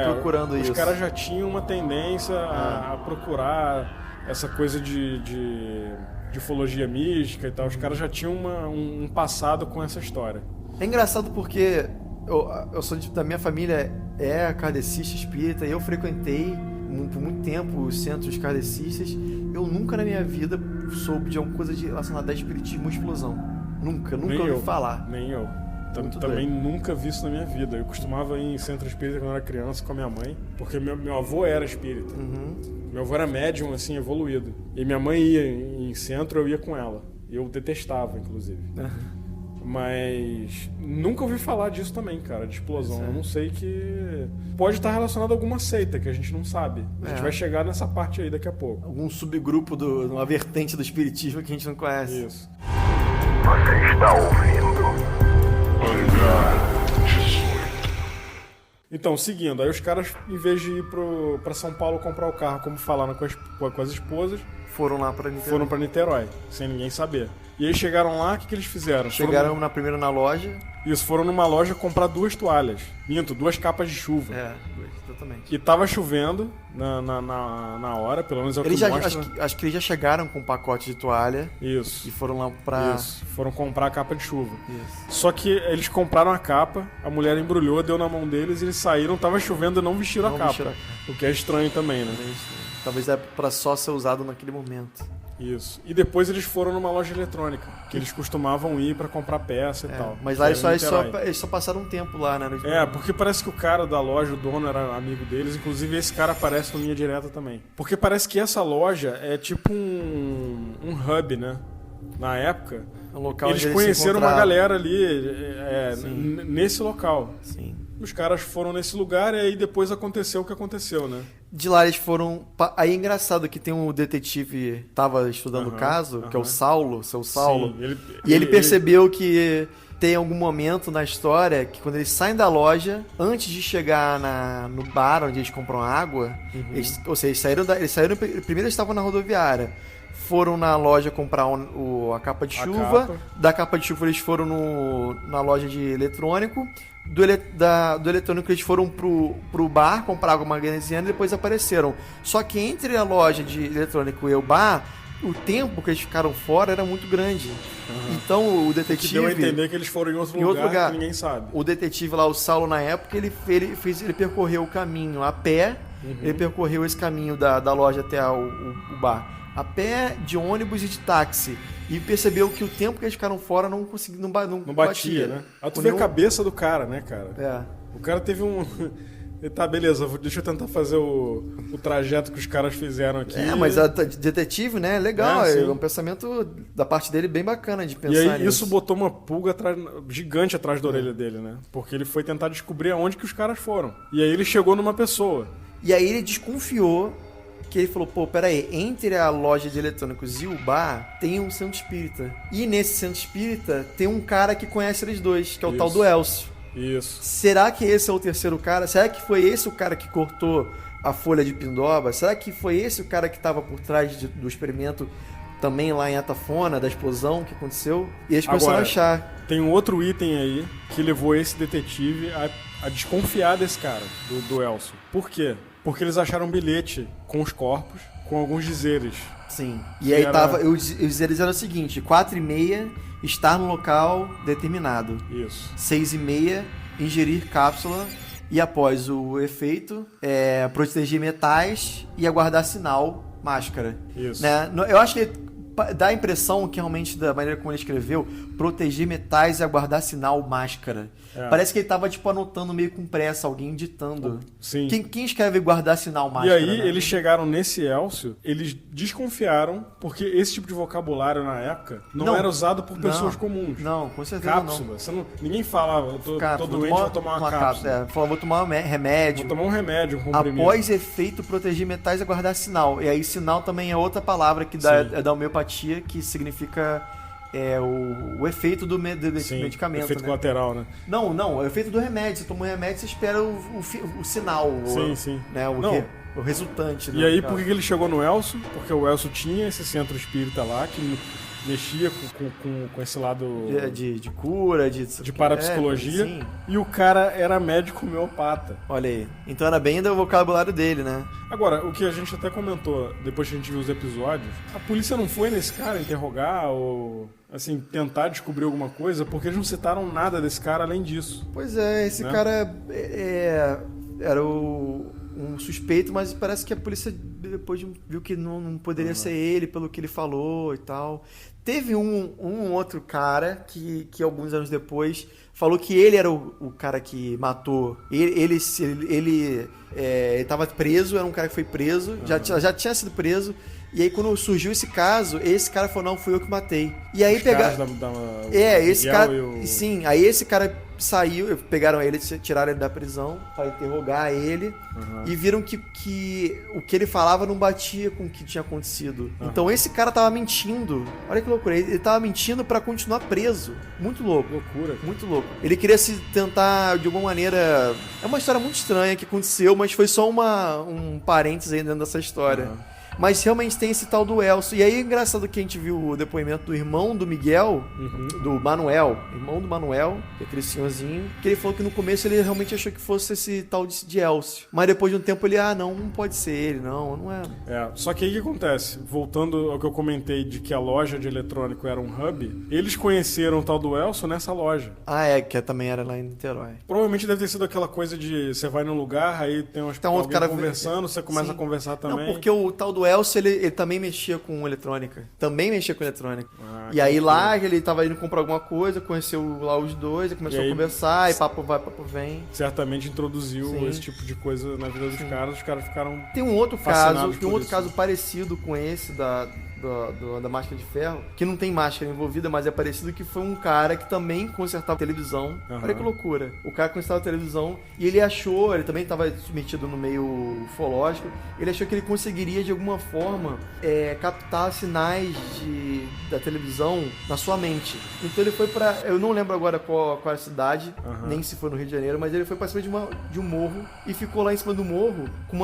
procurando isso. Os caras já tinham uma tendência a procurar essa coisa de ufologia mística e tal. Os caras já tinham um passado com essa história. É engraçado porque eu sou da minha família kardecista espírita e eu frequentei por muito tempo os centros kardecistas. Eu nunca na minha vida soube de alguma coisa relacionada a espiritismo ou explosão. Nunca ouvi falar. Nem eu. Também nunca vi isso na minha vida. Eu costumava ir em centro espírita quando eu era criança com a minha mãe, porque meu avô era espírita. Meu avô era médium, assim, evoluído. E minha mãe ia em centro, eu ia com ela. Eu detestava, inclusive. Mas nunca ouvi falar disso também, cara, de explosão. Eu não sei que... Pode estar relacionado a alguma seita, que a gente não sabe. A gente vai chegar nessa parte aí daqui a pouco. Algum subgrupo, uma vertente do espiritismo que a gente não conhece. Isso. Você está ouvindo? Então, seguindo, aí os caras, em vez de ir pra São Paulo comprar o carro, como falaram com as esposas, foram lá pra Niterói. Foram pra Niterói, sem ninguém saber. E aí chegaram lá, o que eles fizeram? Chegaram primeiro na loja. Isso, foram numa loja comprar 2 toalhas. Minto, 2 capas de chuva. Exatamente. E tava chovendo na hora, pelo menos é o que mostra. Acho que eles já chegaram com um pacote de toalha. Isso. E foram lá pra... Isso, foram comprar a capa de chuva. Isso. Só que eles compraram a capa, a mulher embrulhou, deu na mão deles, eles saíram, tava chovendo e não vestiram a capa. O que é estranho também, né? Talvez é pra só ser usado naquele momento. Isso. E depois eles foram numa loja eletrônica, que eles costumavam ir pra comprar peça e tal. Mas lá eles só passaram um tempo lá, né? Porque parece que o cara da loja, o dono, era amigo deles. Inclusive esse cara aparece no Linha Direta também. Porque parece que essa loja é tipo um hub, né? Na época, um local eles conheceram uma galera ali nesse local. Sim. Os caras foram nesse lugar e aí depois aconteceu o que aconteceu, né? De lá eles foram... Aí é engraçado que tem um detetive tava estudando o caso, que é o Saulo, seu Saulo. Sim, ele percebeu que tem algum momento na história que quando eles saem da loja, antes de chegar no bar onde eles compram água, ou seja, eles saíram primeiro eles estavam na rodoviária. Foram na loja comprar a capa de chuva. Da capa de chuva eles foram na loja de eletrônico. Do eletrônico eles foram pro bar comprar água magnesiana e depois apareceram. Só que entre a loja de eletrônico e o bar, o tempo que eles ficaram fora era muito grande. Então o detetive... Que deu a entender que eles foram em outro lugar que ninguém sabe. O detetive lá, o Saulo, na época, ele percorreu o caminho a pé. Ele percorreu esse caminho da loja até o bar a pé, de ônibus e de táxi. E percebeu que o tempo que eles ficaram fora não batia, né? Aí tu vê a cabeça do cara, né, cara? É. O cara teve um... Tá, beleza, deixa eu tentar fazer o trajeto que os caras fizeram aqui. Mas a detetive, né, legal, é um pensamento da parte dele bem bacana de pensar nisso. E aí nisso. isso botou uma pulga gigante atrás da orelha dele, né? Porque ele foi tentar descobrir aonde que os caras foram. E aí ele chegou numa pessoa. E aí ele desconfiou, que ele falou, pô, peraí, entre a loja de eletrônicos e o bar, tem um centro espírita. E nesse centro espírita tem um cara que conhece eles dois, que é o tal do Elcio. Isso. Será que esse é o terceiro cara? Será que foi esse o cara que cortou a folha de pindoba? Será que foi esse o cara que estava por trás do experimento também lá em Atafona, da explosão que aconteceu? E eles começaram a achar. Tem um outro item aí que levou esse detetive a desconfiar desse cara, do Elcio. Por quê? Porque eles acharam um bilhete com os corpos, com alguns dizeres. Sim. E aí os dizeres eram o seguinte: 4h30, estar no local determinado. Isso. 6h30, ingerir cápsula. E após o efeito, proteger metais e aguardar sinal, máscara. Isso. Né? Eu acho que dá a impressão que realmente, da maneira como ele escreveu, proteger metais e aguardar sinal, máscara. Parece que ele tava, tipo, anotando meio com pressa, alguém ditando. Sim. Quem escreve guardar sinal, máscara? E aí, né? eles chegaram nesse Elcio, eles desconfiaram, porque esse tipo de vocabulário na época não era usado por pessoas comuns. Não, com certeza cápsula. não. Ninguém falava, tô doente, vou tomar uma cápsula. Falava, vou tomar um remédio. Vou tomar um remédio, um comprimido. Após efeito, proteger metais e aguardar sinal. E aí, sinal também é outra palavra que é da homeopatia, que significa... o efeito do medicamento. Efeito né? colateral, né? Não, é o efeito do remédio. Você toma um remédio, você espera o sinal. Sim. Né? O resultante. E aí, por que ele chegou no Elcio? Porque o Elcio tinha esse centro espírita lá, que mexia com esse lado... De cura, de parapsicologia. E o cara era médico homeopata. Olha aí. Então era bem do vocabulário dele, né? Agora, o que a gente até comentou, depois que a gente viu os episódios, a polícia não foi nesse cara interrogar ou... assim, tentar descobrir alguma coisa, porque eles não citaram nada desse cara além disso. Pois é, esse cara era um suspeito, mas parece que a polícia depois viu que não poderia ser ele, pelo que ele falou e tal. Teve um outro cara que alguns anos depois falou que ele era o cara que matou. Ele estava preso, era um cara que foi preso, já tinha sido preso. E aí, quando surgiu esse caso, esse cara falou, não, fui eu que matei. E aí pegaram... esse cara... Sim, aí esse cara saiu, pegaram ele, tiraram ele da prisão para interrogar ele e viram que o que ele falava não batia com o que tinha acontecido. Então esse cara tava mentindo. Olha que loucura, ele tava mentindo para continuar preso. Muito louco. Loucura. Muito louco. Ele queria se tentar, de alguma maneira... É uma história muito estranha que aconteceu, mas foi só um parênteses aí dentro dessa história. Mas realmente tem esse tal do Elcio. E aí é engraçado que a gente viu o depoimento do irmão do Miguel, do Manuel, irmão do Manuel, que é aquele senhorzinho, que ele falou que no começo ele realmente achou que fosse esse tal de Elcio. Mas depois de um tempo ele, não pode ser ele, não é. Só que aí o que acontece? Voltando ao que eu comentei de que a loja de eletrônico era um hub, eles conheceram o tal do Elcio nessa loja. Que também era lá em Niterói. Provavelmente deve ter sido aquela coisa de você vai num lugar, aí tem alguém cara conversando, você começa a conversar também. Não, porque o tal do Elcio, ele também mexia com eletrônica. E aí lá ele tava indo comprar alguma coisa, conheceu lá os dois, e começou a conversar, e papo vai, papo vem. Certamente introduziu esse tipo de coisa na vida dos caras, os caras ficaram... Tem um outro caso parecido com esse da da Máscara de Ferro, que não tem máscara envolvida, mas é parecido, que foi um cara que também consertava televisão. Olha que loucura. O cara consertava televisão e ele achou, ele também estava metido no meio ufológico, ele achou que ele conseguiria de alguma forma captar sinais da televisão na sua mente. Então ele foi pra, eu não lembro agora qual era a cidade, nem se foi no Rio de Janeiro, mas ele foi pra cima de um morro e ficou lá em cima do morro com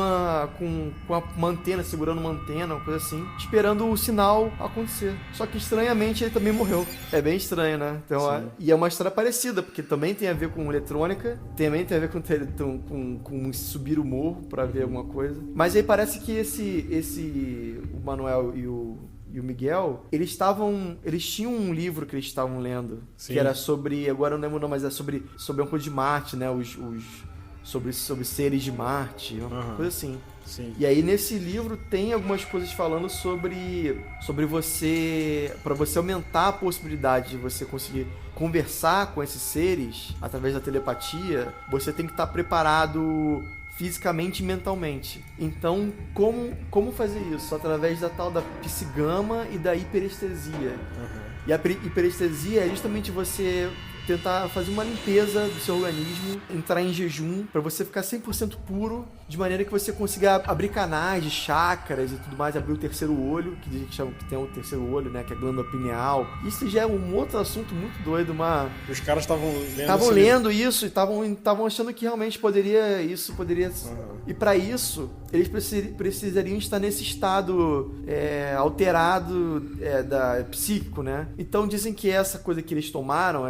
uma antena, segurando uma antena, uma coisa assim, esperando o sinal acontecer. Só que estranhamente ele também morreu. É bem estranho, né? Então, e é uma história parecida, porque também tem a ver com eletrônica, também tem a ver com subir o morro pra ver alguma coisa. Mas aí parece que o Manuel e o Miguel, eles tinham um livro que eles estavam lendo, que era sobre, agora eu não lembro não, mas é sobre um pouco de Marte, né? Sobre seres de Marte, uma coisa assim. Sim. E aí nesse livro tem algumas coisas falando sobre você, para você aumentar a possibilidade de você conseguir conversar com esses seres através da telepatia, você tem que estar preparado fisicamente e mentalmente. Então, como fazer isso? Através da tal da psigama e da hiperestesia. E a hiperestesia é justamente você tentar fazer uma limpeza do seu organismo, entrar em jejum, para você ficar 100% puro, de maneira que você consiga abrir canais de chakras e tudo mais, abrir o terceiro olho, que chamam que tem o terceiro olho, né, que é a glândula pineal. Isso já é um outro assunto muito doido, Os caras estavam lendo isso e estavam achando que realmente isso poderia... E para isso, eles precisariam estar nesse estado alterado psíquico, né? Então dizem que essa coisa que eles tomaram,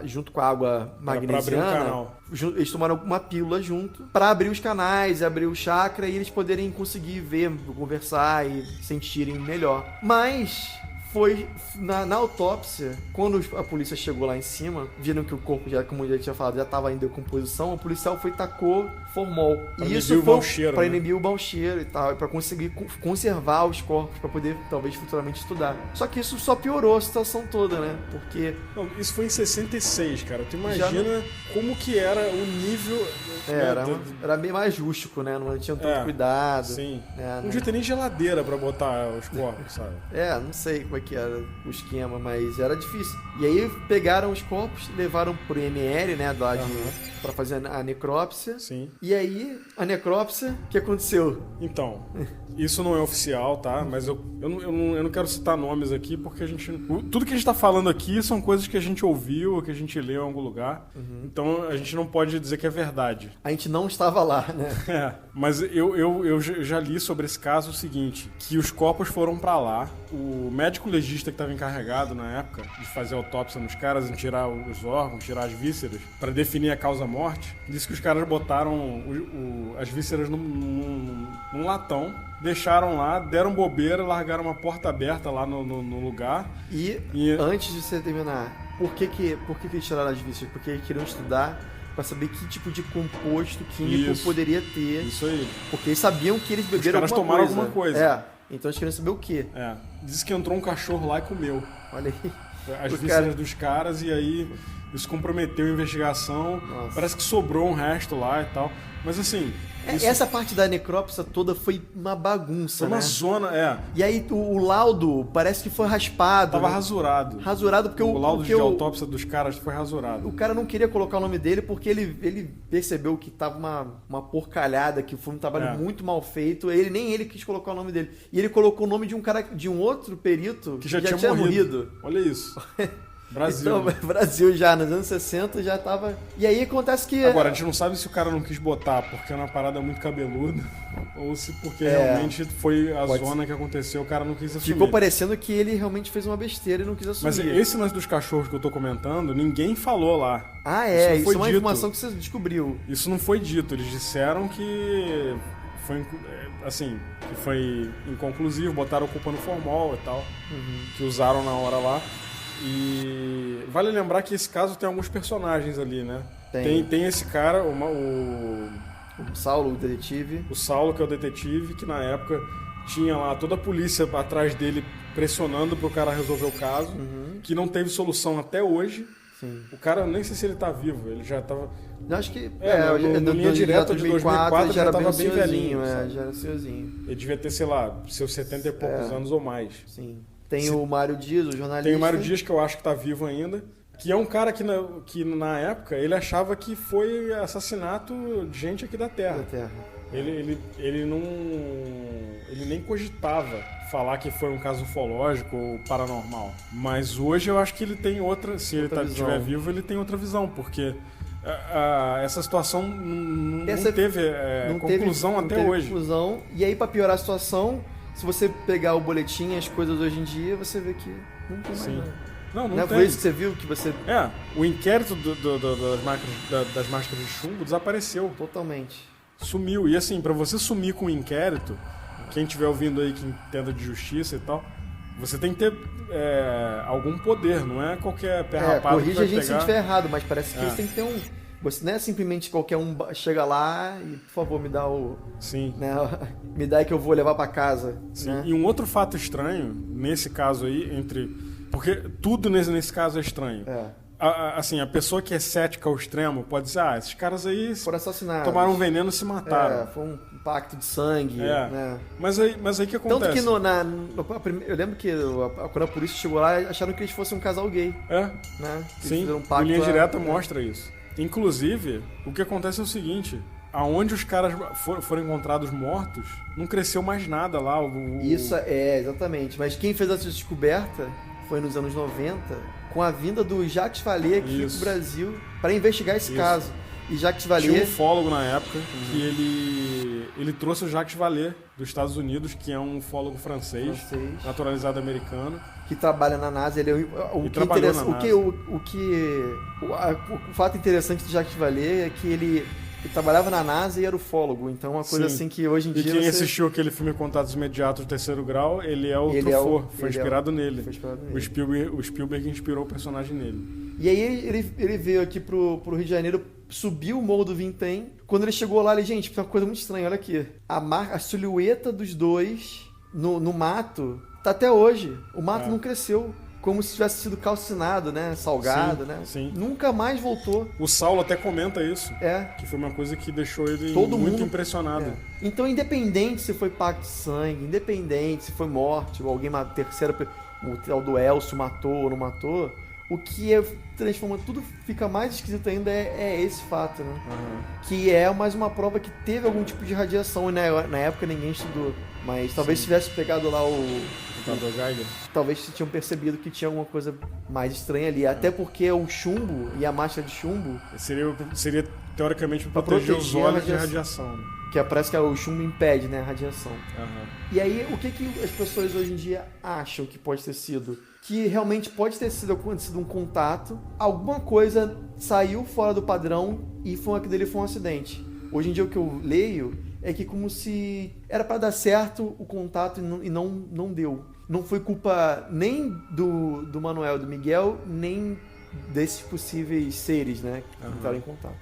junto com a água magnesiana, eles tomaram uma pílula junto para abrir os canais, abrir o chakra e eles poderem conseguir ver, conversar e sentirem melhor. Mas foi na autópsia, quando a polícia chegou lá em cima, viram que o corpo, como eu já tinha falado, já estava em decomposição, o policial tacou formol. E isso foi para inibir o mau cheiro e tal, para conseguir conservar os corpos, para poder talvez futuramente estudar. Só que isso só piorou a situação toda, né? Porque... Não, isso foi em 66, cara. Tu imagina como que era o nível... Era bem mais rústico, né? Não tinha tanto cuidado. Sim. Não devia ter nem geladeira pra botar os corpos, sabe? Não sei como é que era o esquema, mas era difícil. E aí pegaram os corpos, levaram pro IML, né? Pra fazer a necrópsia. Sim. E aí, a necrópsia, o que aconteceu? Então, isso não é oficial, tá? Mas eu não quero citar nomes aqui, porque tudo que a gente tá falando aqui são coisas que a gente ouviu, que a gente leu em algum lugar. Então, a gente não pode dizer que é verdade. A gente não estava lá, né? Mas eu já li sobre esse caso o seguinte, que os corpos foram pra lá, o médico legista que estava encarregado na época de fazer autópsia nos caras, em tirar os órgãos, tirar as vísceras, para definir a causa-morte, disse que os caras botaram as vísceras num latão, deixaram lá, deram bobeira, largaram uma porta aberta lá no lugar. E antes de você terminar, por que eles tiraram as vísceras? Porque eles queriam estudar para saber que tipo de composto químico poderia ter. Isso aí. Porque eles sabiam que eles beberam alguma coisa. Então eles queriam saber o quê? Diz que entrou um cachorro lá e comeu. Olha aí. As vísceras dos caras, e aí isso comprometeu a investigação. Nossa. Parece que sobrou um resto lá e tal. Mas assim... Essa parte da necrópsia toda foi uma bagunça, uma zona, E aí o laudo parece que foi raspado. Tava rasurado. Rasurado porque o laudo de autópsia dos caras foi rasurado. O cara não queria colocar o nome dele porque ele percebeu que tava uma porcalhada, que foi um trabalho muito mal feito. Nem ele quis colocar o nome dele. E ele colocou o nome de um cara, de um outro perito que já tinha morrido. Olha isso. Brasil. Então, Brasil já, nos anos 60 já tava... E aí acontece que... Agora, a gente não sabe se o cara não quis botar porque é uma parada muito cabeluda, ou se porque realmente foi a zona que aconteceu, o cara não quis assumir. Ficou parecendo que ele realmente fez uma besteira e não quis assumir. Mas esse lance dos cachorros que eu tô comentando, ninguém falou lá. Isso é uma informação que você descobriu. Isso não foi dito, eles disseram que foi... Assim, que foi inconclusivo, botaram a culpa no formol e tal, que usaram na hora lá. E vale lembrar que esse caso tem alguns personagens ali, né? Tem esse cara, o Saulo, o detetive. O Saulo, que é o detetive, que na época tinha lá toda a polícia atrás dele pressionando pro cara resolver o caso, que não teve solução até hoje. Sim. O cara, nem sei se ele tá vivo, ele já tava... Eu acho que... no Linha Direta de 2004 ele já era tava bem senhorzinho, velhinho, sabe? já era senhorzinho. Ele devia ter, sei lá, seus 70 e poucos anos ou mais. Sim. Tem o Mário Dias, o jornalista. Tem o Mário Dias, que eu acho que tá vivo ainda, que é um cara que na época ele achava que foi assassinato de gente aqui da Terra. Da Terra. Ele nem cogitava falar que foi um caso ufológico ou paranormal. Mas hoje eu acho que ele tem outra... Se ele estiver vivo, ele tem outra visão, porque essa situação não teve conclusão até hoje. Conclusão. E aí, pra piorar a situação, se você pegar o boletim, as coisas hoje em dia, você vê que não tem mais nada. Não tem. Foi isso que você viu? Que você... o inquérito das máscaras de chumbo desapareceu. Totalmente. Sumiu. E assim, pra você sumir com o inquérito, quem estiver ouvindo aí que entenda de justiça e tal, você tem que ter algum poder, não é qualquer pé rapado que vai corrige a gente pegar... se estiver errado, mas parece que isso tem que ter um... Você não é simplesmente qualquer um chega lá e, por favor, me dá o... Sim. Né, me dá que eu vou levar pra casa. Sim. Né? E um outro fato estranho, nesse caso aí, porque tudo nesse caso é estranho. Assim, a pessoa que é cética ao extremo pode dizer, esses caras aí foram assassinados, tomaram um veneno e se mataram. Foi um pacto de sangue. Né? Mas aí que acontece? Tanto que eu lembro que quando a polícia chegou lá, acharam que eles fossem um casal gay. Né? Sim, o Linha Direta mostra isso. Inclusive, o que acontece é o seguinte... Aonde os caras foram encontrados mortos, não cresceu mais nada lá. Isso exatamente. Mas quem fez essa descoberta foi nos anos 90, com a vinda do Jacques Vallée aqui pro Brasil, para investigar esse caso. E Jacques Vallée... Tinha um ufólogo na época que ele trouxe o Jacques Vallée dos Estados Unidos, que é um ufólogo francês. Naturalizado americano. Que trabalha na NASA. Ele o fato interessante do Jacques Vallée é que ele trabalhava na NASA e era ufólogo, então uma coisa assim que hoje em dia... E quem assistiu aquele filme Contatos Imediatos do Terceiro Grau, ele é o Truffaut, foi inspirado nele. O Spielberg inspirou o personagem nele. E aí ele veio aqui pro Rio de Janeiro, subiu o Morro do Vintém. Quando ele chegou lá, gente, foi uma coisa muito estranha, olha aqui. A silhueta dos dois no mato tá até hoje. O mato não cresceu. Como se tivesse sido calcinado, né? Salgado, né? Sim. Nunca mais voltou. O Saulo até comenta isso. Que foi uma coisa que deixou ele muito impressionado. Então, independente se foi pacto de sangue, independente se foi morte, ou alguém, uma terceira, o tal do Elcio matou ou não matou, o que transforma tudo, fica mais esquisito ainda é esse fato, né? Que é mais uma prova que teve algum tipo de radiação, e na época ninguém estudou. Mas talvez se tivesse pegado lá talvez tinham percebido que tinha alguma coisa mais estranha ali. Até porque o chumbo e a máscara de chumbo... Seria teoricamente para proteger os olhos de radiação. Que parece que o chumbo impede, né, a radiação. E aí, o que as pessoas hoje em dia acham que pode ter sido? Que realmente pode ter acontecido um contato, alguma coisa saiu fora do padrão e aquilo dele foi um acidente. Hoje em dia o que eu leio é que como se era para dar certo o contato e não deu. Não foi culpa nem do Manuel, do Miguel, nem desses possíveis seres, né, que entraram em contato.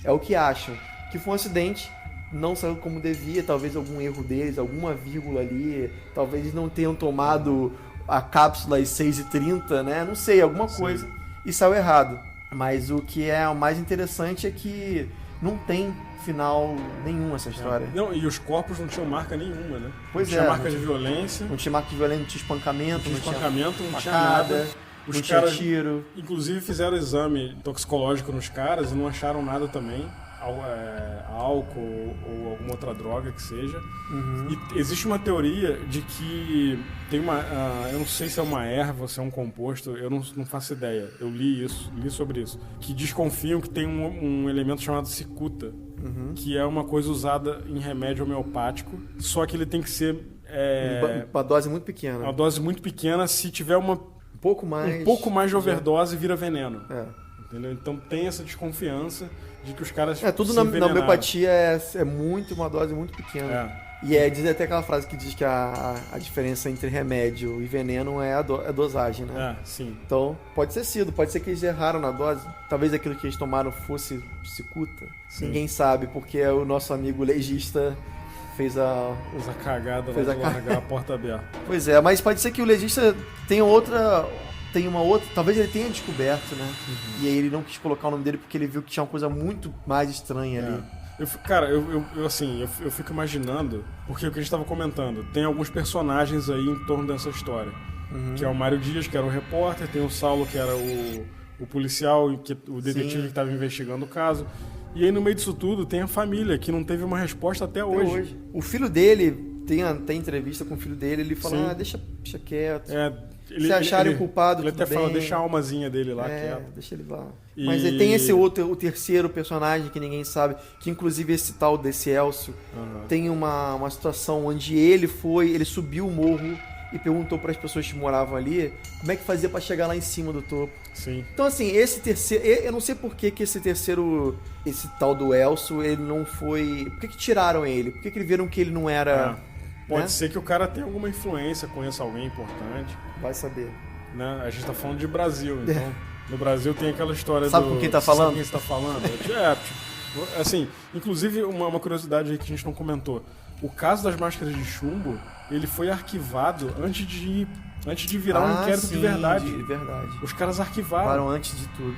É o que acham. Que foi um acidente, não saiu como devia, talvez algum erro deles, alguma vírgula ali, talvez eles não tenham tomado a cápsula às 6h30, né, não sei, alguma coisa, e saiu errado. Mas o que é o mais interessante é que não tem final nenhum essa história. Não, e os corpos não tinham marca nenhuma, né? Pois não tinha marca de violência. Não tinha marca de violência, não tinha espancamento, não tinha nada. Os caras, tiro. Inclusive, fizeram exame toxicológico nos caras e não acharam nada também. Álcool ou alguma outra droga que seja. E existe uma teoria de que tem eu não sei se é uma erva ou se é um composto, eu não faço ideia. Eu li sobre isso. Que desconfiam que tem um elemento chamado cicuta, que é uma coisa usada em remédio homeopático, só que ele tem que ser... uma dose muito pequena. Uma dose muito pequena, se tiver um pouco mais de overdose, vira veneno. Entendeu? Então tem essa desconfiança de que os caras tudo na homeopatia é uma dose muito pequena. E diz até aquela frase que diz que a diferença entre remédio e veneno é a dosagem, né? Sim. Então, pode ser que eles erraram na dose. Talvez aquilo que eles tomaram fosse cicuta. Ninguém sabe, porque o nosso amigo legista fez a cagada de largar a porta aberta. Pois é, mas pode ser que o legista tenha outra tem uma outra... Talvez ele tenha descoberto, né? E aí ele não quis colocar o nome dele porque ele viu que tinha uma coisa muito mais estranha ali. Eu fico imaginando, porque o que a gente tava comentando, tem alguns personagens aí em torno dessa história. Que é o Mário Dias, que era o repórter, tem o Saulo, que era o policial, o detetive que estava investigando o caso. E aí no meio disso tudo tem a família, que não teve uma resposta até hoje. O filho dele, tem entrevista com o filho dele, ele fala, deixa quieto. Se acharem o culpado, ele tudo até bem. fala, deixa a almazinha dele lá quieto. Deixa ele lá. Mas tem esse outro, o terceiro personagem que ninguém sabe, que inclusive esse tal desse Elcio, tem uma situação onde ele subiu o morro e perguntou para as pessoas que moravam ali como é que fazia para chegar lá em cima do topo. Sim. Então assim, esse terceiro, eu não sei por que esse terceiro, esse tal do Elcio, ele não foi... Por que tiraram ele? Por que eles viram que ele não era... Pode ser que o cara tenha alguma influência, conheça alguém importante. Vai saber. Né? A gente tá falando de Brasil, então... No Brasil tem aquela história Sabe com quem tá falando? Sabe quem está falando? Assim, inclusive uma curiosidade aí que a gente não comentou. O caso das máscaras de chumbo, ele foi arquivado antes de virar um inquérito de verdade. Os caras arquivaram. Antes de tudo.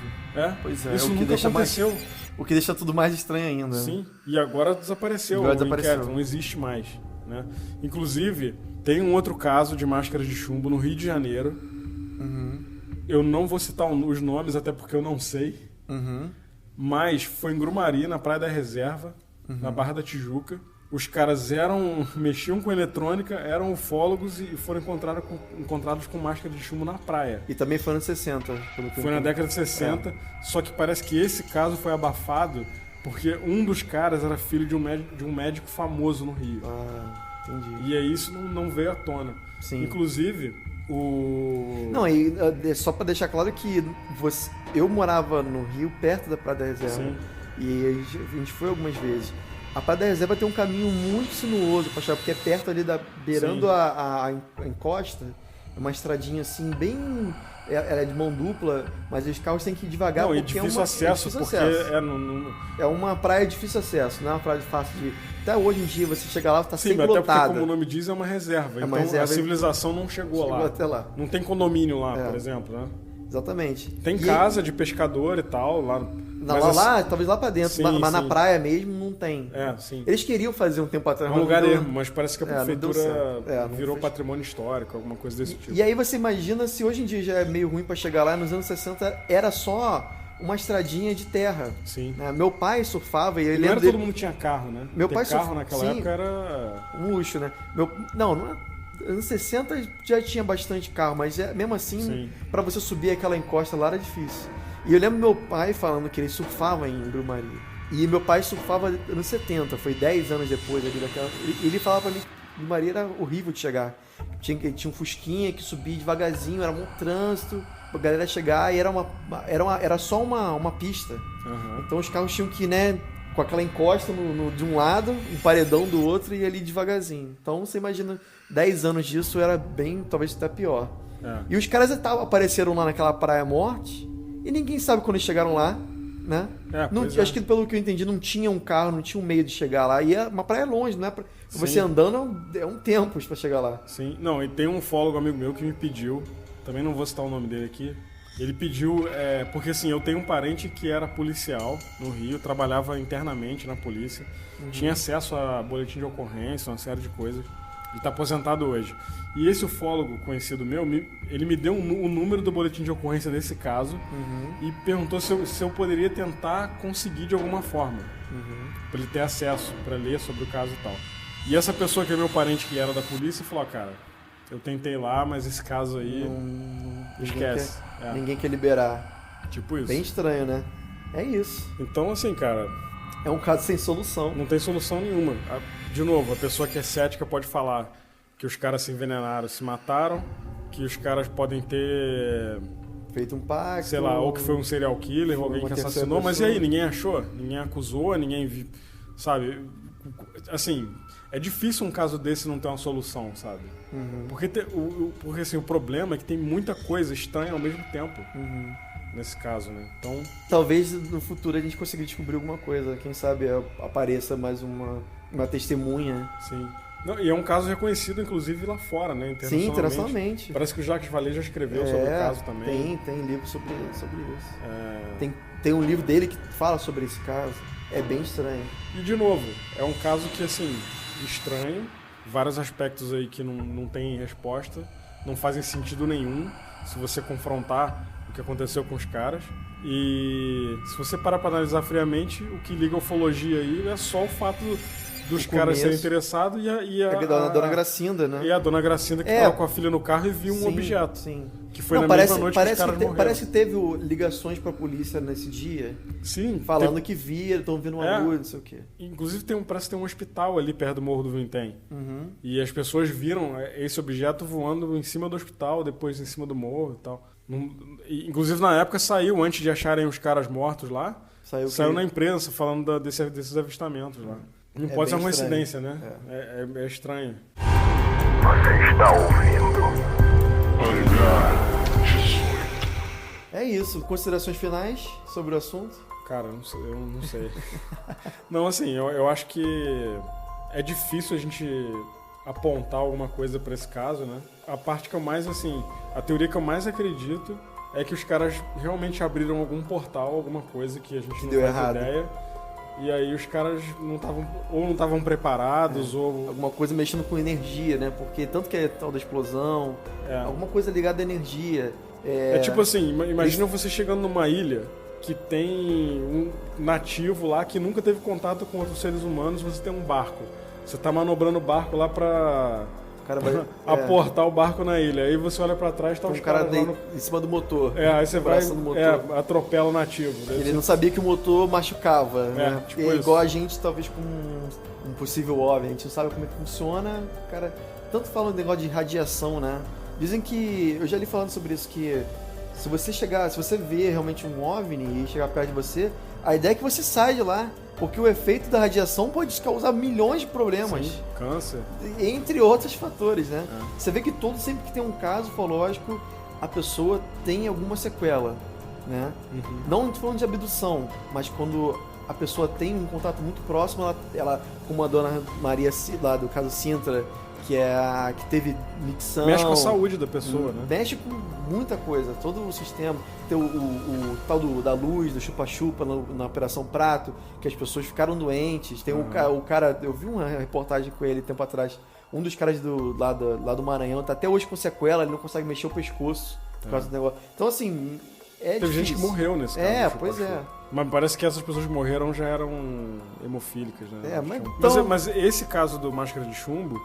Pois é. Isso nunca aconteceu. O que deixa tudo mais estranho ainda. Sim, e agora desapareceu o inquérito, não existe mais. Né? Inclusive, tem um outro caso de máscaras de chumbo no Rio de Janeiro. Eu não vou citar os nomes, até porque eu não sei. Mas foi em Grumari, na Praia da Reserva, na Barra da Tijuca. Os caras mexiam com eletrônica, eram ufólogos e foram encontrados com máscara de chumbo na praia. E também foi nos 60. Foi na década de 60, só que parece que esse caso foi abafado porque um dos caras era filho de um médico famoso no Rio. Entendi. E aí isso não veio à tona. Sim. Inclusive, Não, e só pra deixar claro que eu morava no Rio, perto da Praia da Reserva. Sim. E a gente foi algumas vezes. A Praia da Reserva tem um caminho muito sinuoso pra chegar, porque é perto ali beirando a encosta. É uma estradinha assim, bem... Ela é de mão dupla, mas os carros têm que ir devagar. Não, porque é difícil acesso, porque é uma praia de difícil acesso, não é uma praia fácil de... Até hoje em dia, você chega lá, tá Sim, sempre mas lotada. até porque, como o nome diz, é uma reserva. Então a civilização não chegou lá. Até lá. Não tem condomínio lá, por exemplo, né? Exatamente. Tem casa de pescador e tal, lá... talvez lá pra dentro, mas na praia mesmo não tem. Sim. Eles queriam fazer um tempo atrás. É um lugar ermo, mas parece que a prefeitura não virou patrimônio histórico, alguma coisa desse tipo. E aí você imagina se hoje em dia já é meio ruim pra chegar lá, nos anos 60 era só uma estradinha de terra. Sim. Né? Meu pai surfava e ele não era todo mundo tinha carro, né? Meu pai carro naquela época era... um luxo, né? Não é... Anos 60 já tinha bastante carro, mas mesmo assim, pra você subir aquela encosta lá era difícil. E eu lembro meu pai falando que ele surfava em Grumari. E meu pai surfava nos 70, foi 10 anos depois ali daquela... Ele falava pra mim que Grumari era horrível de chegar. Tinha um fusquinha que subia devagarzinho, era um trânsito, a galera chegar e era só uma pista. Então os carros tinham que, né, com aquela encosta de um lado, um paredão do outro e ali devagarzinho. Então você imagina, 10 anos disso era bem, talvez até pior. E os caras apareceram lá naquela Praia Morte e ninguém sabe quando eles chegaram lá, né? Acho que pelo que eu entendi não tinha um carro, não tinha um meio de chegar lá. E uma praia longe, não é pra... Você andando é um tempo pra chegar lá. Sim, não, e tem um ufólogo amigo meu que me pediu, também não vou citar o nome dele aqui. Ele pediu, porque assim, eu tenho um parente que era policial no Rio, trabalhava internamente na polícia, tinha acesso a boletim de ocorrência, uma série de coisas. Ele está aposentado hoje. E esse ufólogo conhecido meu, ele me deu o número do boletim de ocorrência desse caso e perguntou se eu poderia tentar conseguir de alguma forma, para ele ter acesso, para ler sobre o caso e tal. E essa pessoa que é meu parente que era da polícia falou, cara, eu tentei lá, mas esse caso aí, esquece. Ninguém quer liberar. Tipo isso. Bem estranho, né? É isso. Então, assim, cara... É um caso sem solução. Não tem solução nenhuma. De novo, a pessoa que é cética pode falar que os caras se envenenaram, se mataram, que os caras podem ter... feito um pacto. Sei lá, ou que foi um serial killer, ou alguém que assassinou. Mas e aí, ninguém achou? Ninguém acusou, ninguém... Sabe? Assim... É difícil um caso desse não ter uma solução, sabe? Porque assim, o problema é que tem muita coisa estranha ao mesmo tempo. Nesse caso, né? Então... Talvez no futuro a gente consiga descobrir alguma coisa. Quem sabe apareça mais uma testemunha. Sim. Não, e é um caso reconhecido, inclusive, lá fora, né? Sim, internacionalmente. Parece que o Jacques Vallée já escreveu sobre o caso também. Tem livro sobre isso. Tem um livro dele que fala sobre esse caso. É bem estranho. E, de novo, é um caso que, assim, estranho. Vários aspectos aí que não tem resposta. Não fazem sentido nenhum se você confrontar o que aconteceu com os caras. E se você parar para analisar friamente, o que liga a ufologia aí é só o fato dos caras serem interessados e a Dona Gracinda, né? E a Dona Gracinda que estava com a filha no carro e viu um objeto. Sim. Que foi mesma noite que os caras morreram. Parece que teve ligações pra polícia nesse dia. Sim. Falando que estão vendo uma luz, não sei o quê. Inclusive parece que tem um hospital ali perto do Morro do Vintém. Uhum. E as pessoas viram esse objeto voando em cima do hospital, depois em cima do morro e tal. Inclusive na época saiu, antes de acharem os caras mortos lá, saiu na imprensa falando desses avistamentos lá. Não pode ser uma coincidência, né? É estranho. Você está ouvindo Hangar 18. É isso. Considerações finais sobre o assunto? Cara, eu não sei. Não, assim, eu acho que é difícil a gente apontar alguma coisa pra esse caso, né? A parte que eu mais, assim, a teoria que eu mais acredito é que os caras realmente abriram algum portal, alguma coisa que a gente não faz ideia. E aí os caras não estavam preparados, ou... Alguma coisa mexendo com energia, né? Porque tanto que é tal da explosão, alguma coisa ligada à energia. É tipo assim, imagina você chegando numa ilha que tem um nativo lá que nunca teve contato com outros seres humanos, você tem um barco. Você tá manobrando o barco lá pra... aportar o barco na ilha. Aí você olha pra trás, tá os caras em cima do motor. Aí você vai atropela o nativo. Ele não sabia que o motor machucava, né? Tipo igual a gente, talvez, com um possível OVNI. A gente não sabe como é que funciona. Cara, tanto falam um negócio de radiação, né? Dizem que... Eu já li falando sobre isso, que se você ver realmente um OVNI e chegar perto de você, a ideia é que você sai de lá. Porque o efeito da radiação pode causar milhões de problemas. Sim, câncer. Entre outros fatores, né? Você vê que sempre que tem um caso ufológico, a pessoa tem alguma sequela, né? Uhum. Não falando de abdução, mas quando a pessoa tem um contato muito próximo, ela como a Dona Maria lá do caso Sintra, que é a que teve micção... Mexe com a saúde da pessoa, né? Mexe com muita coisa, todo o sistema. Tem o tal da luz, do chupa-chupa na Operação Prato, que as pessoas ficaram doentes. Tem o cara, eu vi uma reportagem com ele tempo atrás, um dos caras lá do Maranhão, tá até hoje com sequela, ele não consegue mexer o pescoço por causa do negócio. Então, assim, Teve difícil. gente que morreu nesse caso. Pois é. Mas parece que essas pessoas que morreram já eram hemofílicas, né? Mas esse caso do Máscara de Chumbo,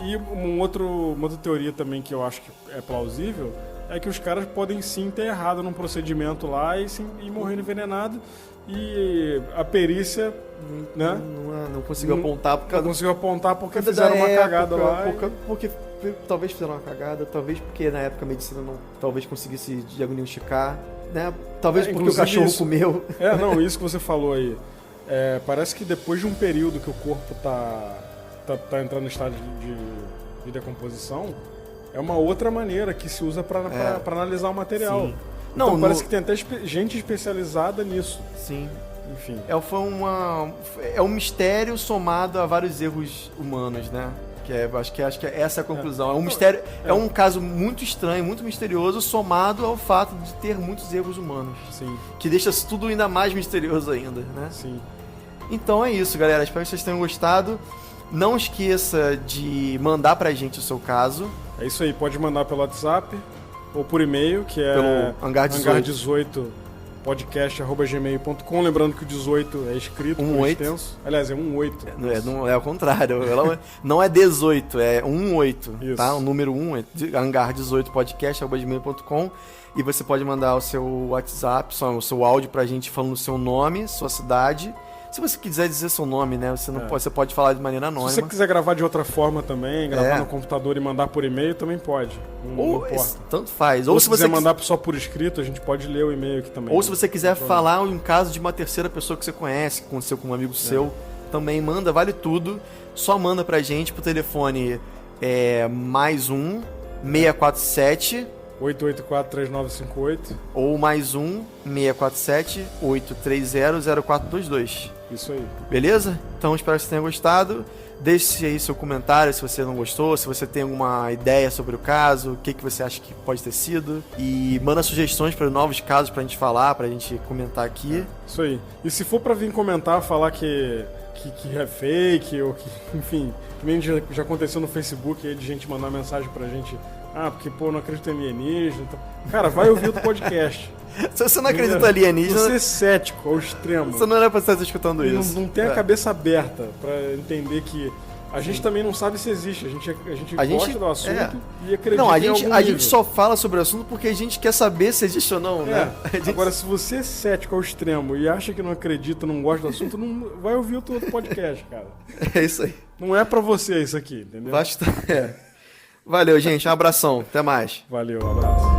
e uma outra teoria também que eu acho que é plausível, é que os caras podem sim ter errado num procedimento lá e morrer envenenado, e a perícia, né? Não conseguiu apontar porque fizeram uma cagada lá. Porque talvez fizeram uma cagada, talvez porque na época a medicina não talvez conseguisse diagnosticar, né? Talvez porque o cachorro comeu. Isso que você falou aí. Parece que depois de um período que o corpo tá entrando no estado de decomposição, é uma outra maneira que se usa para analisar o material. Sim. Então parece que tem até gente especializada nisso. Sim. Enfim. É um mistério somado a vários erros humanos, né? Acho que essa é a conclusão. É um mistério, é um caso muito estranho, muito misterioso, somado ao fato de ter muitos erros humanos. Sim. Que deixa tudo ainda mais misterioso ainda, né? Sim. Então é isso, galera. Espero que vocês tenham gostado. Não esqueça de mandar pra gente o seu caso. É isso aí, pode mandar pelo WhatsApp ou por e-mail, que é pelo hangar18 podcast@gmail.com. Lembrando que o 18 é escrito por extenso. Aliás, é 18. Não é ao contrário. Não é 18, é 18. Isso. Tá? O número 1 é hangar18 podcast@gmail.com. E você pode mandar o seu WhatsApp, o seu áudio pra gente falando o seu nome, sua cidade. Se você quiser dizer seu nome, né? Você pode falar de maneira anônima. Se você quiser gravar de outra forma também, gravar no computador e mandar por e-mail, também pode. Não importa. Tanto faz. Ou se você quiser mandar só por escrito, a gente pode ler o e-mail aqui também. Ou se você quiser falar um caso de uma terceira pessoa que você conhece, que aconteceu com um amigo seu, também manda, vale tudo. Só manda pra gente pro telefone +1 647 884-3958. Ou mais 647-830-0422. Isso aí. Beleza? Então espero que você tenha gostado. Deixe aí seu comentário se você não gostou, se você tem alguma ideia sobre o caso, o que você acha que pode ter sido. E manda sugestões para novos casos pra gente falar, pra gente comentar aqui. Isso aí. E se for pra vir comentar, falar que é fake, ou que, enfim, que nem já aconteceu no Facebook aí de gente mandar mensagem pra gente, porque, pô, não acredito em alienígena. Então... Cara, vai ouvir outro podcast. Se você não acredita em alienígena... Você é cético ao extremo. Você não era pra estar escutando isso. Não tem a cabeça aberta pra entender que a gente também não sabe se existe. A gente gosta do assunto e acredita não, em algum a gente nível. só fala sobre o assunto porque a gente quer saber se existe ou não, né? Agora, se você é cético ao extremo e acha que não acredita, não gosta do assunto, não vai ouvir outro podcast, cara. É isso aí. Não é pra você isso aqui, entendeu? Basta... Valeu, gente. Um abração. Até mais. Valeu, um abraço.